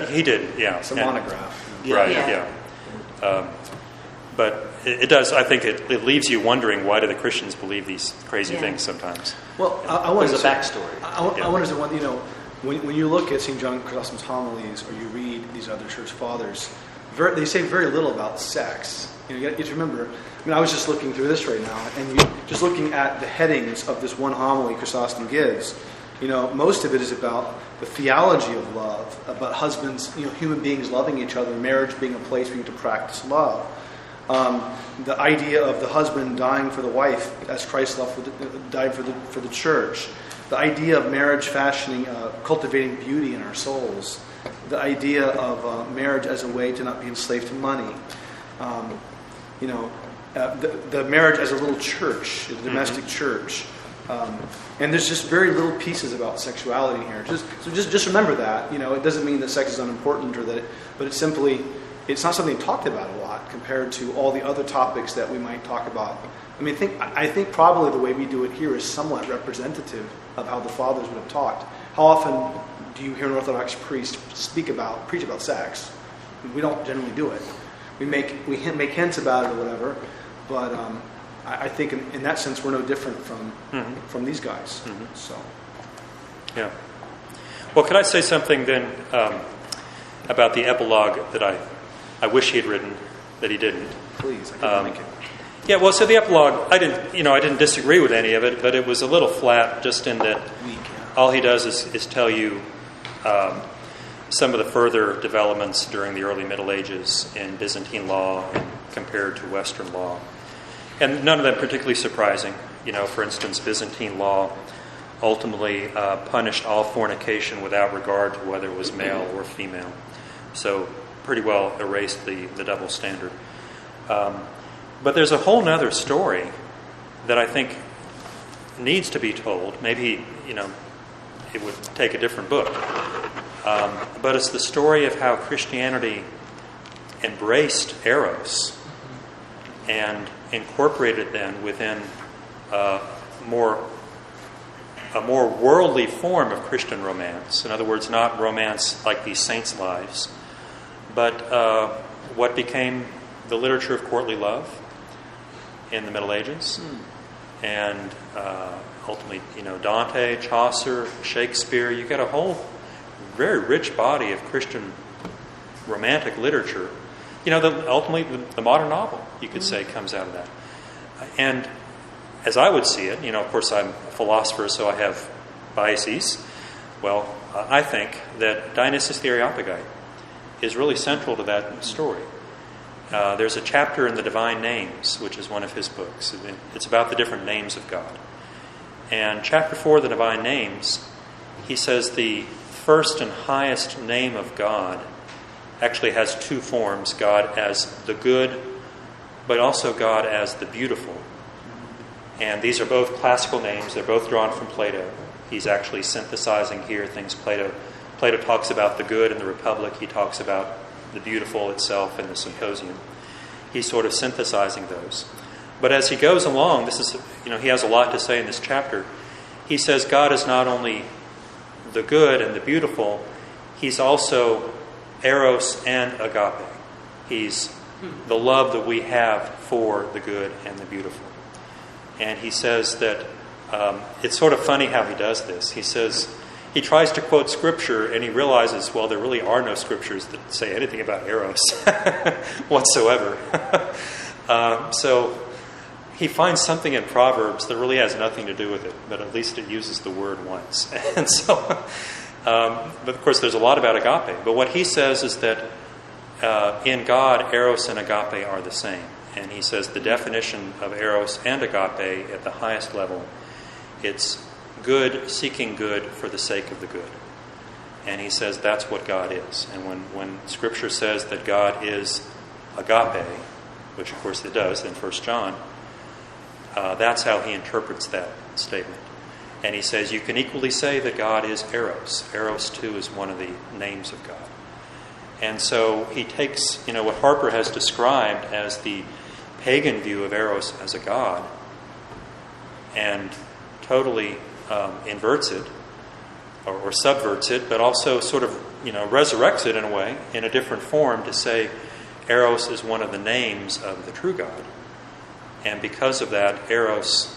He did, yeah. It's a monograph. Right, Yeah. yeah. But it does, I think it leaves you wondering, why do the Christians believe these crazy things sometimes? Well, I want There's to a backstory. I wonder, when you look at St. John Chrysostom's homilies, or you read these other church fathers, they say very little about sex. You have to remember, I was just looking through this right now, and just looking at the headings of this one homily Chrysostom gives, most of it is about the theology of love, about husbands, human beings loving each other, marriage being a place for you to practice love. The idea of the husband dying for the wife as Christ died for the church. The idea of marriage fashioning, cultivating beauty in our souls. The idea of marriage as a way to not be enslaved to money. The marriage as a little church, a domestic church. And there's just very little pieces about sexuality in here. Just remember that. It doesn't mean that sex is unimportant but it's not something talked about a lot compared to all the other topics that we might talk about. I think probably the way we do it here is somewhat representative of how the fathers would have talked. How often do you hear an Orthodox priest preach about sex? We don't generally do it. We make hints about it or whatever, but I think in that sense we're no different from these guys. Mm-hmm. So, yeah. Well, could I say something then about the epilogue that I wish he had written that he didn't? Please, I can make it. Yeah, well, so the epilogue, I didn't disagree with any of it, but it was a little flat, just in that all he does is tell you some of the further developments during the early Middle Ages in Byzantine law and compared to Western law. And none of them particularly surprising. For instance, Byzantine law ultimately punished all fornication without regard to whether it was male or female. So pretty well erased the double standard. But there's a whole other story that I think needs to be told. Maybe, it would take a different book. But it's the story of how Christianity embraced Eros and incorporated then within a more worldly form of Christian romance. In other words, not romance like these saints' lives, but what became the literature of courtly love in the Middle Ages. And ultimately, Dante, Chaucer, Shakespeare, you get a whole very rich body of Christian romantic literature. Ultimately, the modern novel, you could say, comes out of that. And as I would see it, of course I'm a philosopher, so I have biases. Well, I think that Dionysius the Areopagite is really central to that story. There's a chapter in the Divine Names, which is one of his books. It's about the different names of God. And chapter 4 of the Divine Names, he says the first and highest name of God actually has two forms: God as the good, but also God as the beautiful. And these are both classical names. They're both drawn from Plato. He's actually synthesizing here things Plato talks about the good in the Republic. He talks about the beautiful itself in the Symposium. He's sort of synthesizing those. But as he goes along, he has a lot to say in this chapter. He says God is not only the good and the beautiful, he's also eros and agape. He's the love that we have for the good and the beautiful. And he says that it's sort of funny how he does this. He says he tries to quote Scripture, and he realizes, well, there really are no Scriptures that say anything about eros whatsoever. So he finds something in Proverbs that really has nothing to do with it, but at least it uses the word once. And so, but of course, there's a lot about agape. But what he says is that in God, eros and agape are the same. And he says the definition of eros and agape at the highest level, it's good, seeking good for the sake of the good. And he says that's what God is. And when Scripture says that God is agape, which of course it does in 1 John, that's how he interprets that statement. And he says you can equally say that God is eros. Eros too is one of the names of God. And so he takes, what Harper has described as the pagan view of eros as a god and totally inverts it or subverts it, but also sort of, resurrects it in a way, in a different form, to say eros is one of the names of the true God. And because of that, eros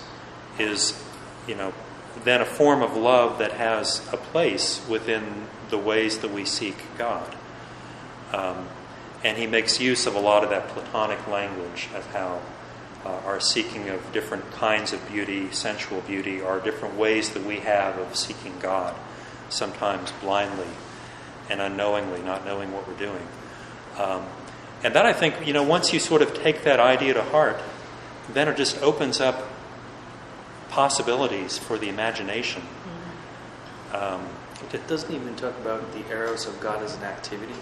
is, then a form of love that has a place within the ways that we seek God. And he makes use of a lot of that Platonic language of how our seeking of different kinds of beauty, sensual beauty, are different ways that we have of seeking God, sometimes blindly and unknowingly, not knowing what we're doing. And that, I think, once you sort of take that idea to heart, then it just opens up possibilities for the imagination. It doesn't even talk about the eros of God as an activity,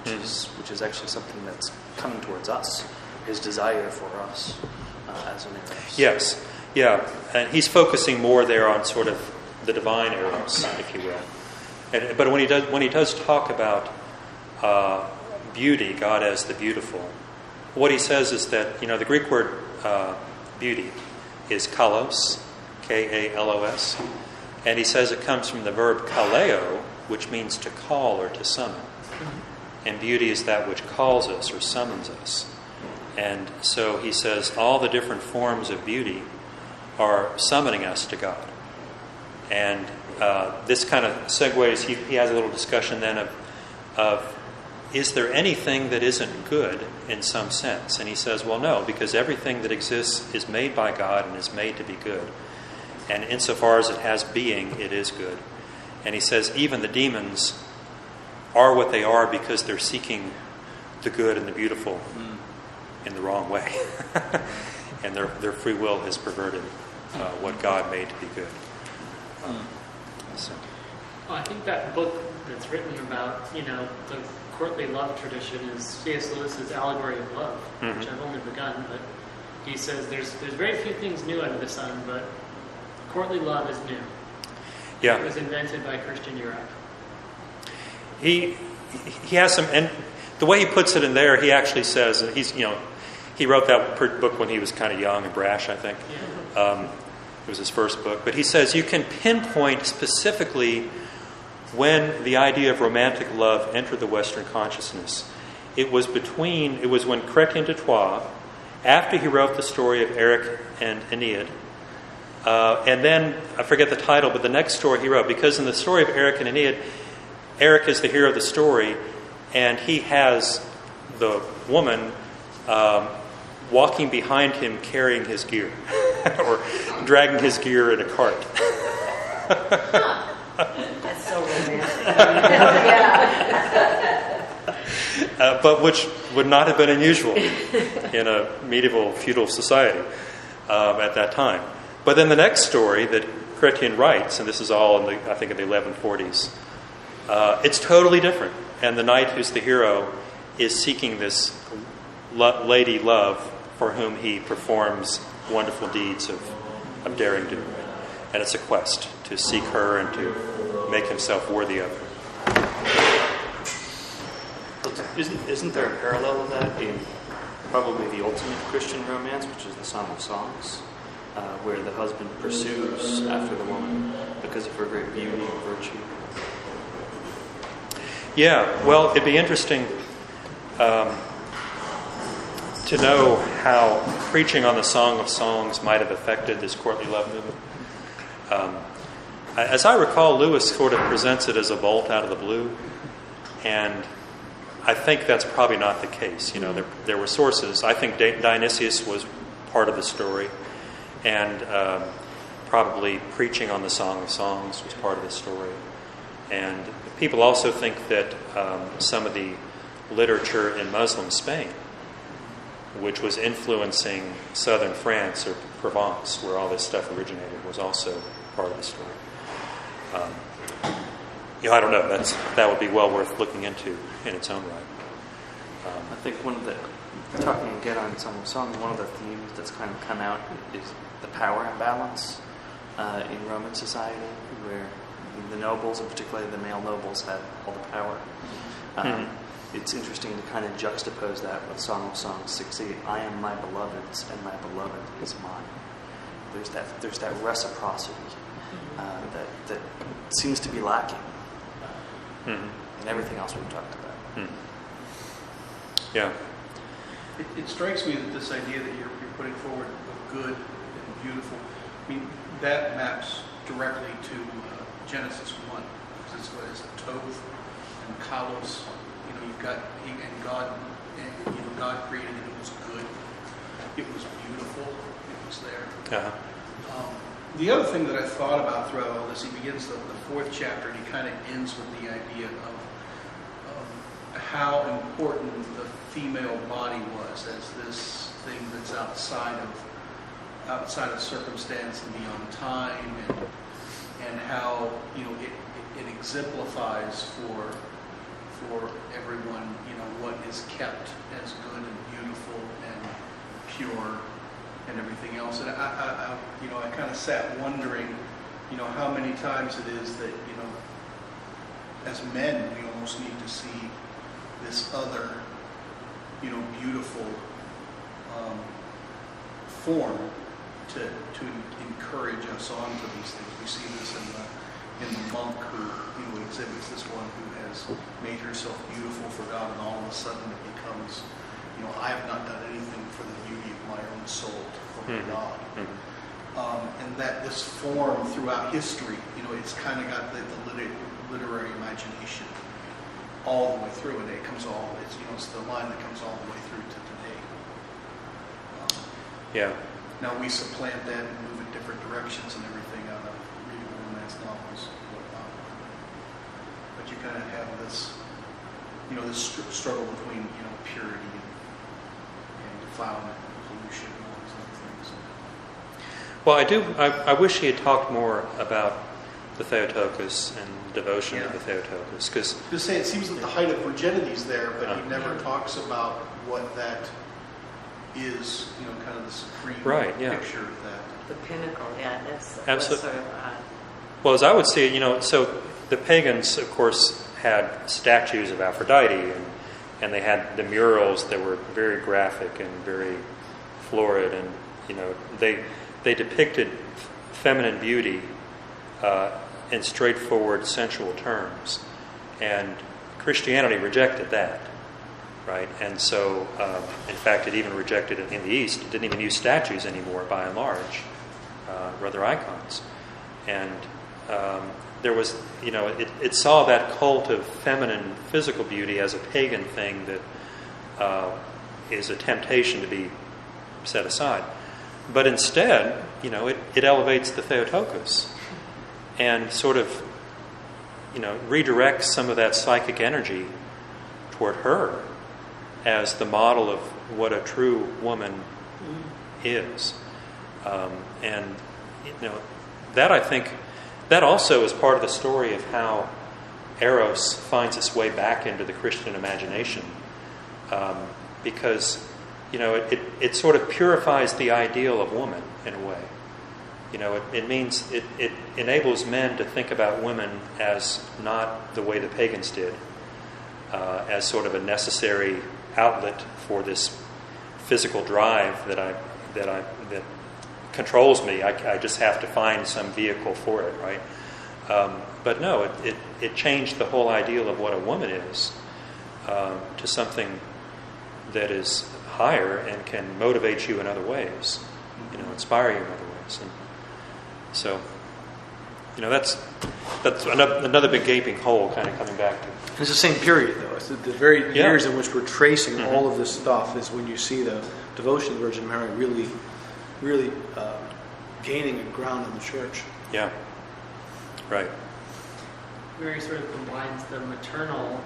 which is actually something that's coming towards us, his desire for us as an eros. Yes, yeah. And he's focusing more there on sort of the divine eros, if you will. But when he does talk about beauty, God as the beautiful, what he says is that, the Greek word beauty is kalos, K-A-L-O-S. And he says it comes from the verb kaleo, which means to call or to summon. And beauty is that which calls us or summons us. And so he says all the different forms of beauty are summoning us to God. And this kind of segues, he has a little discussion then of is there anything that isn't good in some sense? And he says, well, no, because everything that exists is made by God and is made to be good. And insofar as it has being, it is good. And he says even the demons are what they are because they're seeking the good and the beautiful in the wrong way. And their free will has perverted what God made to be good. Well, I think that book that's written about, the courtly love tradition is C.S. Lewis's Allegory of Love, which I've only begun, but he says there's very few things new under the sun, but courtly love is new. Yeah. It was invented by Christian Europe. He has some, and the way he puts it in there, he actually says he wrote that book when he was kind of young and brash, I think. Yeah. It was his first book, but he says you can pinpoint specifically when the idea of romantic love entered the Western consciousness. It was when Chrétien de Troyes, after he wrote the story of Eric and Aeneid. And then, I forget the title, but the next story he wrote, because in the story of Eric and Aeneid, Eric is the hero of the story, and he has the woman walking behind him carrying his gear, or dragging his gear in a cart. That's so romantic. But which would not have been unusual in a medieval feudal society at that time. But then the next story that Chrétien writes, and this is all in the 1140s, it's totally different. And the knight who's the hero is seeking this lady love for whom he performs wonderful deeds of daring do. And it's a quest to seek her and to make himself worthy of her. Isn't there a parallel of that in probably the ultimate Christian romance, which is the Song of Songs, where the husband pursues after the woman because of her great beauty and virtue? Yeah, well, it'd be interesting to know how preaching on the Song of Songs might have affected this courtly love movement. As I recall, Lewis sort of presents it as a bolt out of the blue, and I think that's probably not the case. There were sources. I think Dionysius was part of the story, and probably preaching on the Song of Songs was part of the story. And people also think that some of the literature in Muslim Spain, which was influencing southern France or Provence, where all this stuff originated, was also part of the story. I don't know. That would be well worth looking into in its own right. I think talking again on Song of Songs, one of the themes that's kind of come out is the power imbalance in Roman society, where the nobles, and particularly the male nobles, had all the power. It's interesting to kind of juxtapose that with Song of Songs 6:8. I am my beloved's, and my beloved is mine. There's that reciprocity that seems to be lacking in everything else we've talked about. Yeah. It strikes me that this idea that you're putting forward of good and beautiful, that maps directly to Genesis 1. It's Tov and Kalos. You've got God created it. It was good. It was beautiful. It was there. The other thing that I thought about throughout all this, he begins the fourth chapter, and he kind of ends with the idea of how important the female body was as this thing that's outside of circumstance and beyond time, and how it exemplifies for everyone what is kept as good and beautiful and pure and everything else. And I kind of sat wondering how many times it is that as men we almost need to see this other beautiful form to encourage us on to these things. We see this in the monk who exhibits this one who has made herself beautiful for God, and all of a sudden it becomes, I have not done anything for the beauty of my own soul for God. And that this form throughout history, it's kind of got the literary imagination all the way through, and it comes it's the line that comes all the way through to today. Yeah. Now we supplant that and move in different directions and everything out of reading romance novels and whatnot. But you kind of have this, this struggle between, purity and defilement and pollution and all these other things. Well, I wish he had talked more about the Theotokos and devotion to the Theotokos, because Just say it seems that the height of virginity is there, but he never talks about what that is, kind of the supreme picture of that. The pinnacle, that's Absolutely. sort of odd. Well, as I would see it, so the pagans, of course, had statues of Aphrodite, and they had the murals that were very graphic and very florid, and they depicted feminine beauty in straightforward sensual terms, and Christianity rejected that, right? And so, in fact, it even rejected it in the East. It didn't even use statues anymore, by and large, rather icons, and there was, it saw that cult of feminine physical beauty as a pagan thing that is a temptation to be set aside. But instead, it elevates the Theotokos and sort of, redirects some of that psychic energy toward her as the model of what a true woman is. And, that I think, that also is part of the story of how Eros finds its way back into the Christian imagination, because it sort of purifies the ideal of woman in a way. It means it enables men to think about women as not the way the pagans did, as sort of a necessary outlet for this physical drive that controls me. I just have to find some vehicle for it, right? But no, it changed the whole ideal of what a woman is to something that is higher and can motivate you in other ways, inspire you in other ways. And so, that's another big gaping hole kind of coming back to. It's the same period, though. It's the very years in which we're tracing all of this stuff is when you see the devotion to the Virgin Mary really gaining a ground in the church. Yeah. Right. Mary sort of combines the maternal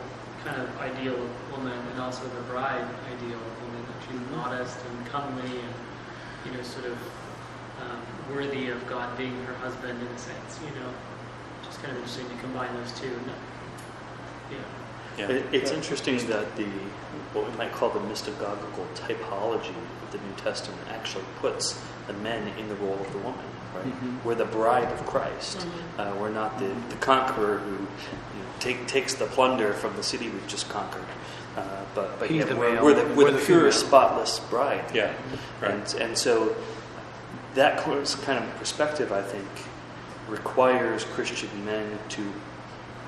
kind of ideal of woman and also the bride ideal of woman, that she's modest and comely and, sort of worthy of God being her husband in a sense, Just kind of interesting to combine those two. Yeah. It's interesting that what we might call the mystagogical typology of the New Testament actually puts the men in the role of the woman. Right? Mm-hmm. We're the bride of Christ. Mm-hmm. We're not the conqueror who takes the plunder from the city we've just conquered. But yet we're the pure, spotless bride. Yeah, right. And so that kind of perspective, I think, requires Christian men to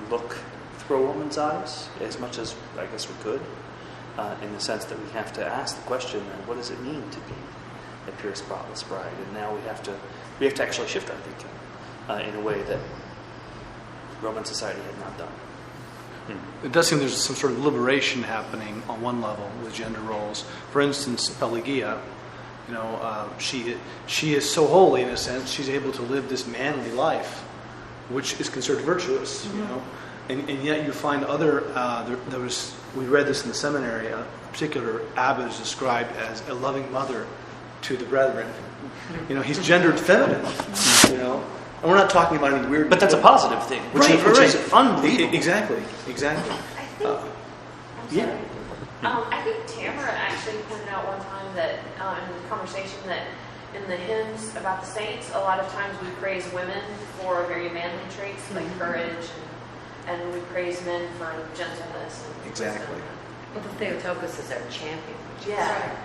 look through a woman's eyes as much as I guess we could, in the sense that we have to ask the question: then, what does it mean to be a pure, spotless bride? And now we have to actually shift our thinking in a way that Roman society had not done. It does seem there's some sort of liberation happening on one level with gender roles. For instance, Pelagia, she is so holy in a sense. She's able to live this manly life, which is considered virtuous. And yet you find other there was we read this in the seminary. A particular abbot is described as a loving mother to the brethren. He's gendered feminine. And we're not talking about any weird. But that's a positive thing, which is unbelievable. Exactly. I think Tamara actually pointed out one time that in the conversation that in the hymns about the saints, a lot of times we praise women for very manly traits like courage, and we praise men for gentleness. And Exactly. wisdom. Well, the Theotokos is our champion. Yeah.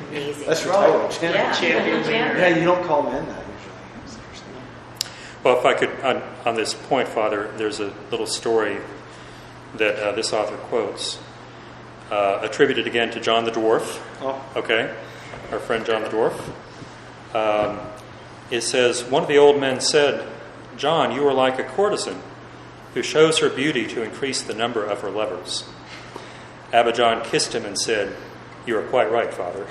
Amazing. That's your title, champion. Yeah. Champion. Yeah, you don't call men that usually. That's interesting. Well, if I could, on this point, Father, there's a little story that this author quotes, attributed again to John the Dwarf. Oh. Okay, our friend John the Dwarf. It says, one of the old men said, "John, you are like a courtesan who shows her beauty to increase the number of her lovers." Abba John kissed him and said, "You are quite right, Father."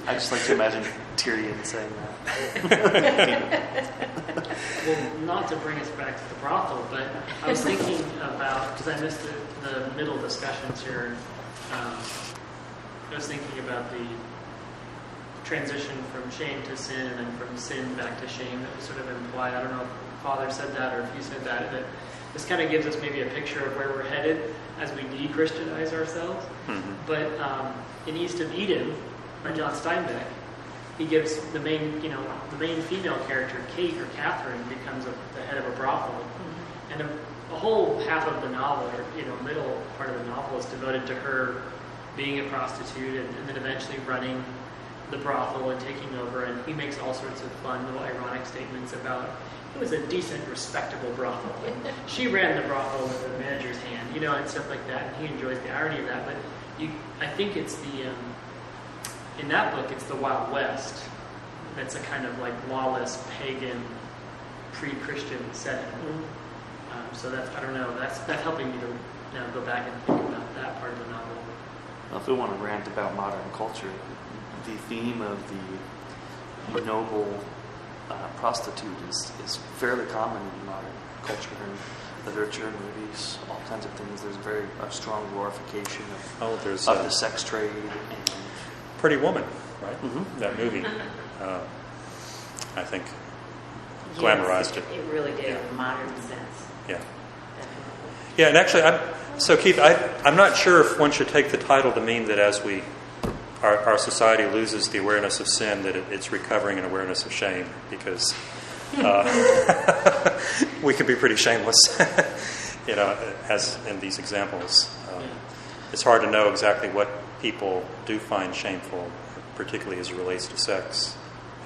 I just like to imagine Tyrion saying that. Well, not to bring us back to the brothel, but I was thinking about, because I missed the middle discussions here, I was thinking about the transition from shame to sin and from sin back to shame that was sort of implied. I don't know if Father said that or if you said that, but this kind of gives us maybe a picture of where we're headed as we de-Christianize ourselves. Mm-hmm. But in East of Eden, by John Steinbeck, he gives the main female character, Kate or Catherine, becomes the head of a brothel, and a whole half of the novel, or middle part of the novel, is devoted to her being a prostitute and then eventually running the brothel and taking over. And he makes all sorts of fun little ironic statements about it was a decent, respectable brothel. She ran the brothel with the manager's hand, and stuff like that. And he enjoys the irony of that. But I think it's in that book, it's the Wild West. That's a kind of like lawless, pagan, pre-Christian setting. So that's, I don't know, that's helping me to now go back and think about that part of the novel. Well, if we want to rant about modern culture, the theme of the noble prostitute is fairly common in modern culture and literature, movies, all kinds of things. There's a strong glorification of the sex trade. And Pretty Woman, right? Mm-hmm. That movie, I think, glamorized it. It really did, Yeah. in a modern sense. Yeah. Yeah, and actually, Keith, I'm not sure if one should take the title to mean that as our society loses the awareness of sin, that it's recovering an awareness of shame, because we can be pretty shameless, as in these examples. It's hard to know exactly what people do find shameful, particularly as it relates to sex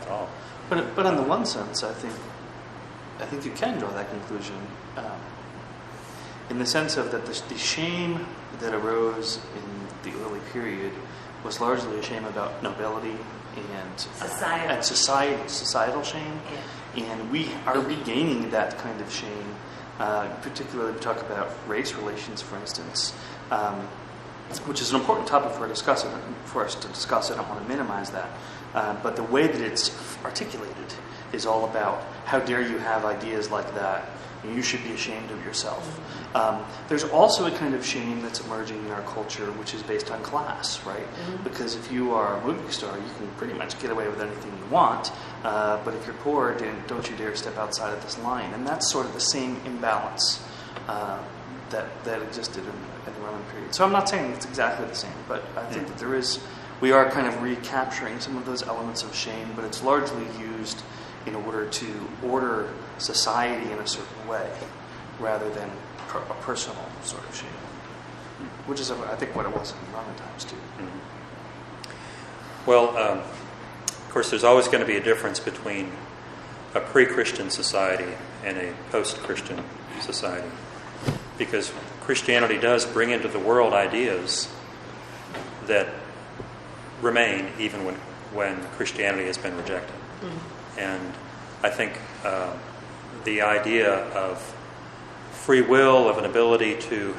at all. But in the one sense, I think you can draw that conclusion in the sense of that the shame that arose in the early period was largely a shame about nobility and societal shame, and we are regaining that kind of shame. Particularly, we talk about race relations, for instance. Which is an important topic for us to discuss. I don't want to minimize that. But the way that it's articulated is all about how dare you have ideas like that. You should be ashamed of yourself. There's also a kind of shame that's emerging in our culture, which is based on class, right? Mm-hmm. Because if you are a movie star, you can pretty much get away with anything you want. But if you're poor, then don't you dare step outside of this line. And that's sort of the same imbalance that existed in the Roman period. So I'm not saying it's exactly the same, but I think that we are kind of recapturing some of those elements of shame, but it's largely used in order to order society in a certain way, rather than a personal sort of shame, which is, I think, what it was in Roman times too. Mm-hmm. Well, of course, there's always going to be a difference between a pre-Christian society and a post-Christian society, because Christianity does bring into the world ideas that remain even when Christianity has been rejected. Mm-hmm. And I think the idea of free will, of an ability to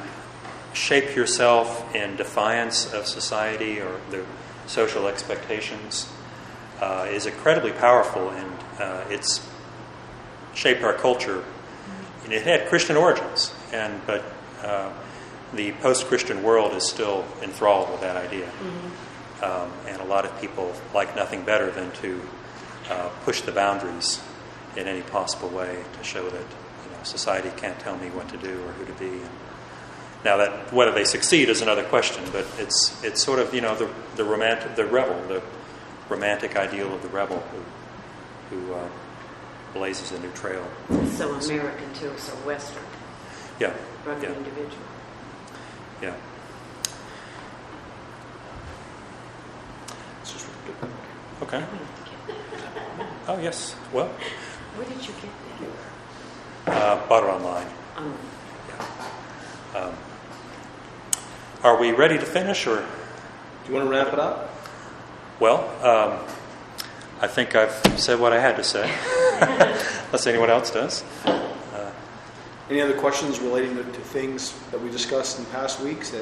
shape yourself in defiance of society or the social expectations is incredibly powerful, and it's shaped our culture it had Christian origins, but the post-Christian world is still enthralled with that idea. And a lot of people like nothing better than to push the boundaries in any possible way to show that society can't tell me what to do or who to be. And now that whether they succeed is another question, but it's sort of the romantic ideal of the rebel who blazes a new trail. So American too, so Western. Yeah. Rugged individual. Yeah. Okay. Oh yes. Well. Where did you get Bought it online. that? Are we ready to finish, or? Do you want to wrap it up? Well, I think I've said what I had to say, unless anyone else does. Any other questions relating to things that we discussed in past weeks?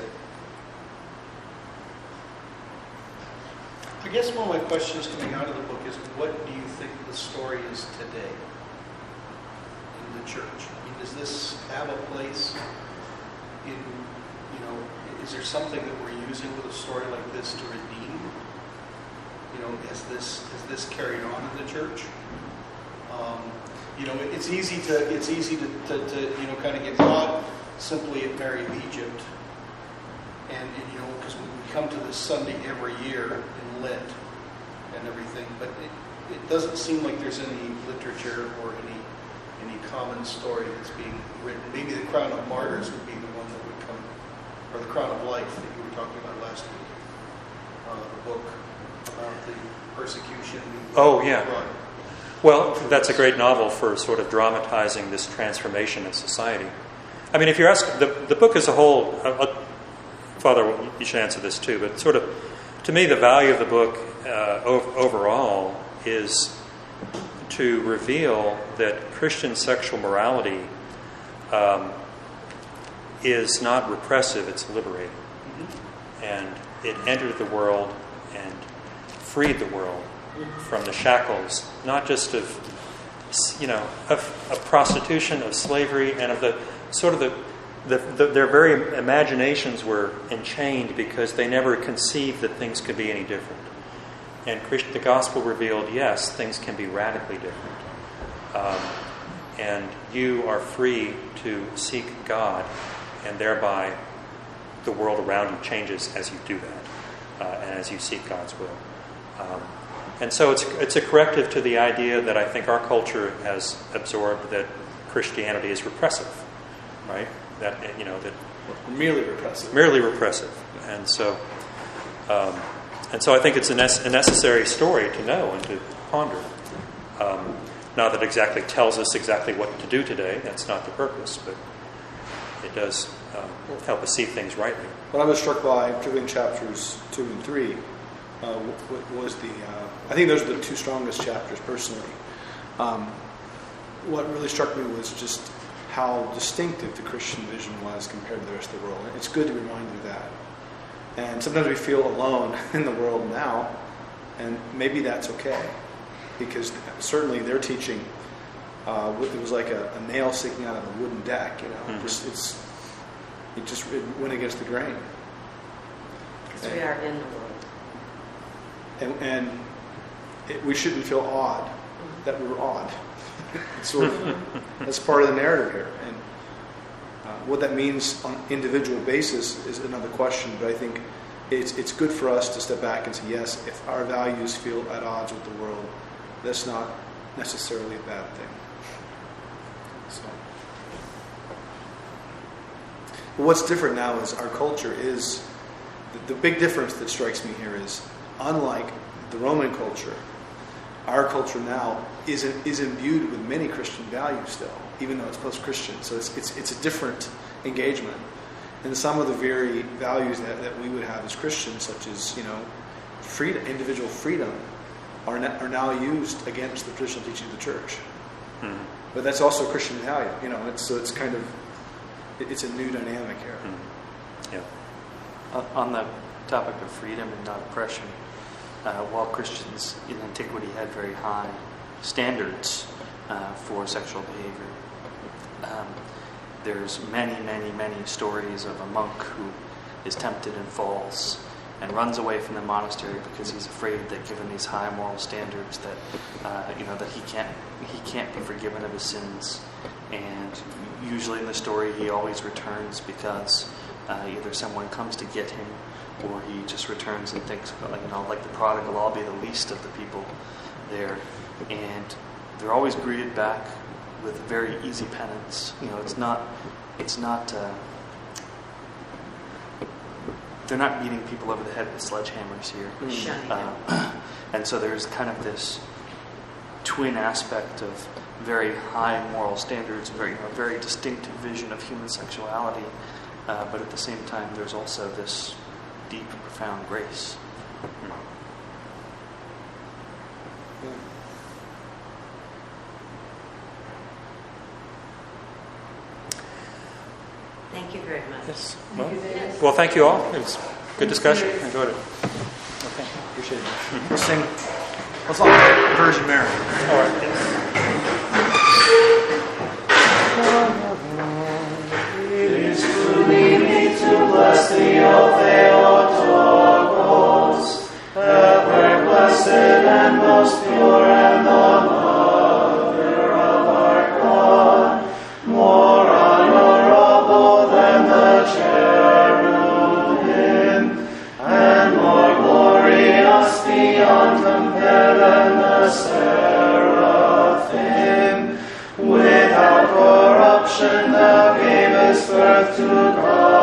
I guess one of my questions coming out of the book is, what do you think the story is today in the church? I mean, does this have a place in, is there something that we're using with a story like this to redeem? Has this carried on in the church? It's easy to kind of get caught simply at Mary of Egypt, and because we come to this Sunday every year in Lent and everything, but it doesn't seem like there's any literature or any common story that's being written. Maybe the Crown of Martyrs would be the one that would come, or the Crown of Life that you were talking about last week, the book about the persecution. Oh, yeah. Well, that's a great novel for sort of dramatizing this transformation of society. I mean, if you're asking, the book as a whole, Father, you should answer this too, but sort of, to me, the value of the book overall is to reveal that Christian sexual morality is not repressive, it's liberating. And it entered the world and freed the world from the shackles, not just of prostitution, of slavery, and of the sort of their very imaginations were enchained because they never conceived that things could be any different. And the gospel revealed, yes, things can be radically different. And you are free to seek God, and thereby the world around you changes as you do that, and as you seek God's will. And so it's a corrective to the idea that I think our culture has absorbed, that Christianity is repressive, right? That Merely repressive. Merely repressive, and so I think it's a necessary story to know and to ponder. Not that it exactly tells us exactly what to do today. That's not the purpose, but it does help us see things rightly. What I was struck by, particularly in chapters 2 and 3, was I think those are the two strongest chapters personally. What really struck me was just how distinctive the Christian vision was compared to the rest of the world. It's good to be reminded of that. And sometimes we feel alone in the world now, and maybe that's okay, because certainly their teaching, it was like a nail sticking out of a wooden deck. It went against the grain. Because we are in the world. And we shouldn't feel odd that we're odd. It's sort of that's part of the narrative here. And what that means on an individual basis is another question. But I think it's good for us to step back and say, yes, if our values feel at odds with the world, that's not necessarily a bad thing. So, but what's different now is our culture is the big difference that strikes me here is, unlike the Roman culture, our culture now is imbued with many Christian values still, even though it's post-Christian. So it's a different engagement. And some of the very values that we would have as Christians, such as freedom, individual freedom, are now used against the traditional teaching of the church. Mm-hmm. But that's also a Christian value. It's kind of it's a new dynamic here. Mm-hmm. Yeah. On the topic of freedom and not oppression, while Christians in antiquity had very high standards for sexual behavior, there's many, many, many stories of a monk who is tempted and falls and runs away from the monastery because he's afraid that, given these high moral standards, that that he can't be forgiven of his sins. And usually in the story, he always returns because either someone comes to get him, or he just returns and thinks, like the prodigal, I'll be the least of the people there. And they're always greeted back with very easy penance. They're not beating people over the head with sledgehammers here. Shunning them. And so there's kind of this twin aspect of very high moral standards, very distinctive vision of human sexuality, but at the same time there's also this deep, profound grace. Thank you very much. Yes. Well, thank you all. It was a good discussion. I enjoyed it. Okay. Appreciate it. We'll sing. Let's all Virgin Mary. All right. It is truly meet to bless thee, O Theotokos, ever blessed and most pure, and the Mother of our God, more honorable than the cherubim, and more glorious beyond compare than the seraphim. Without corruption thou gavest birth to God.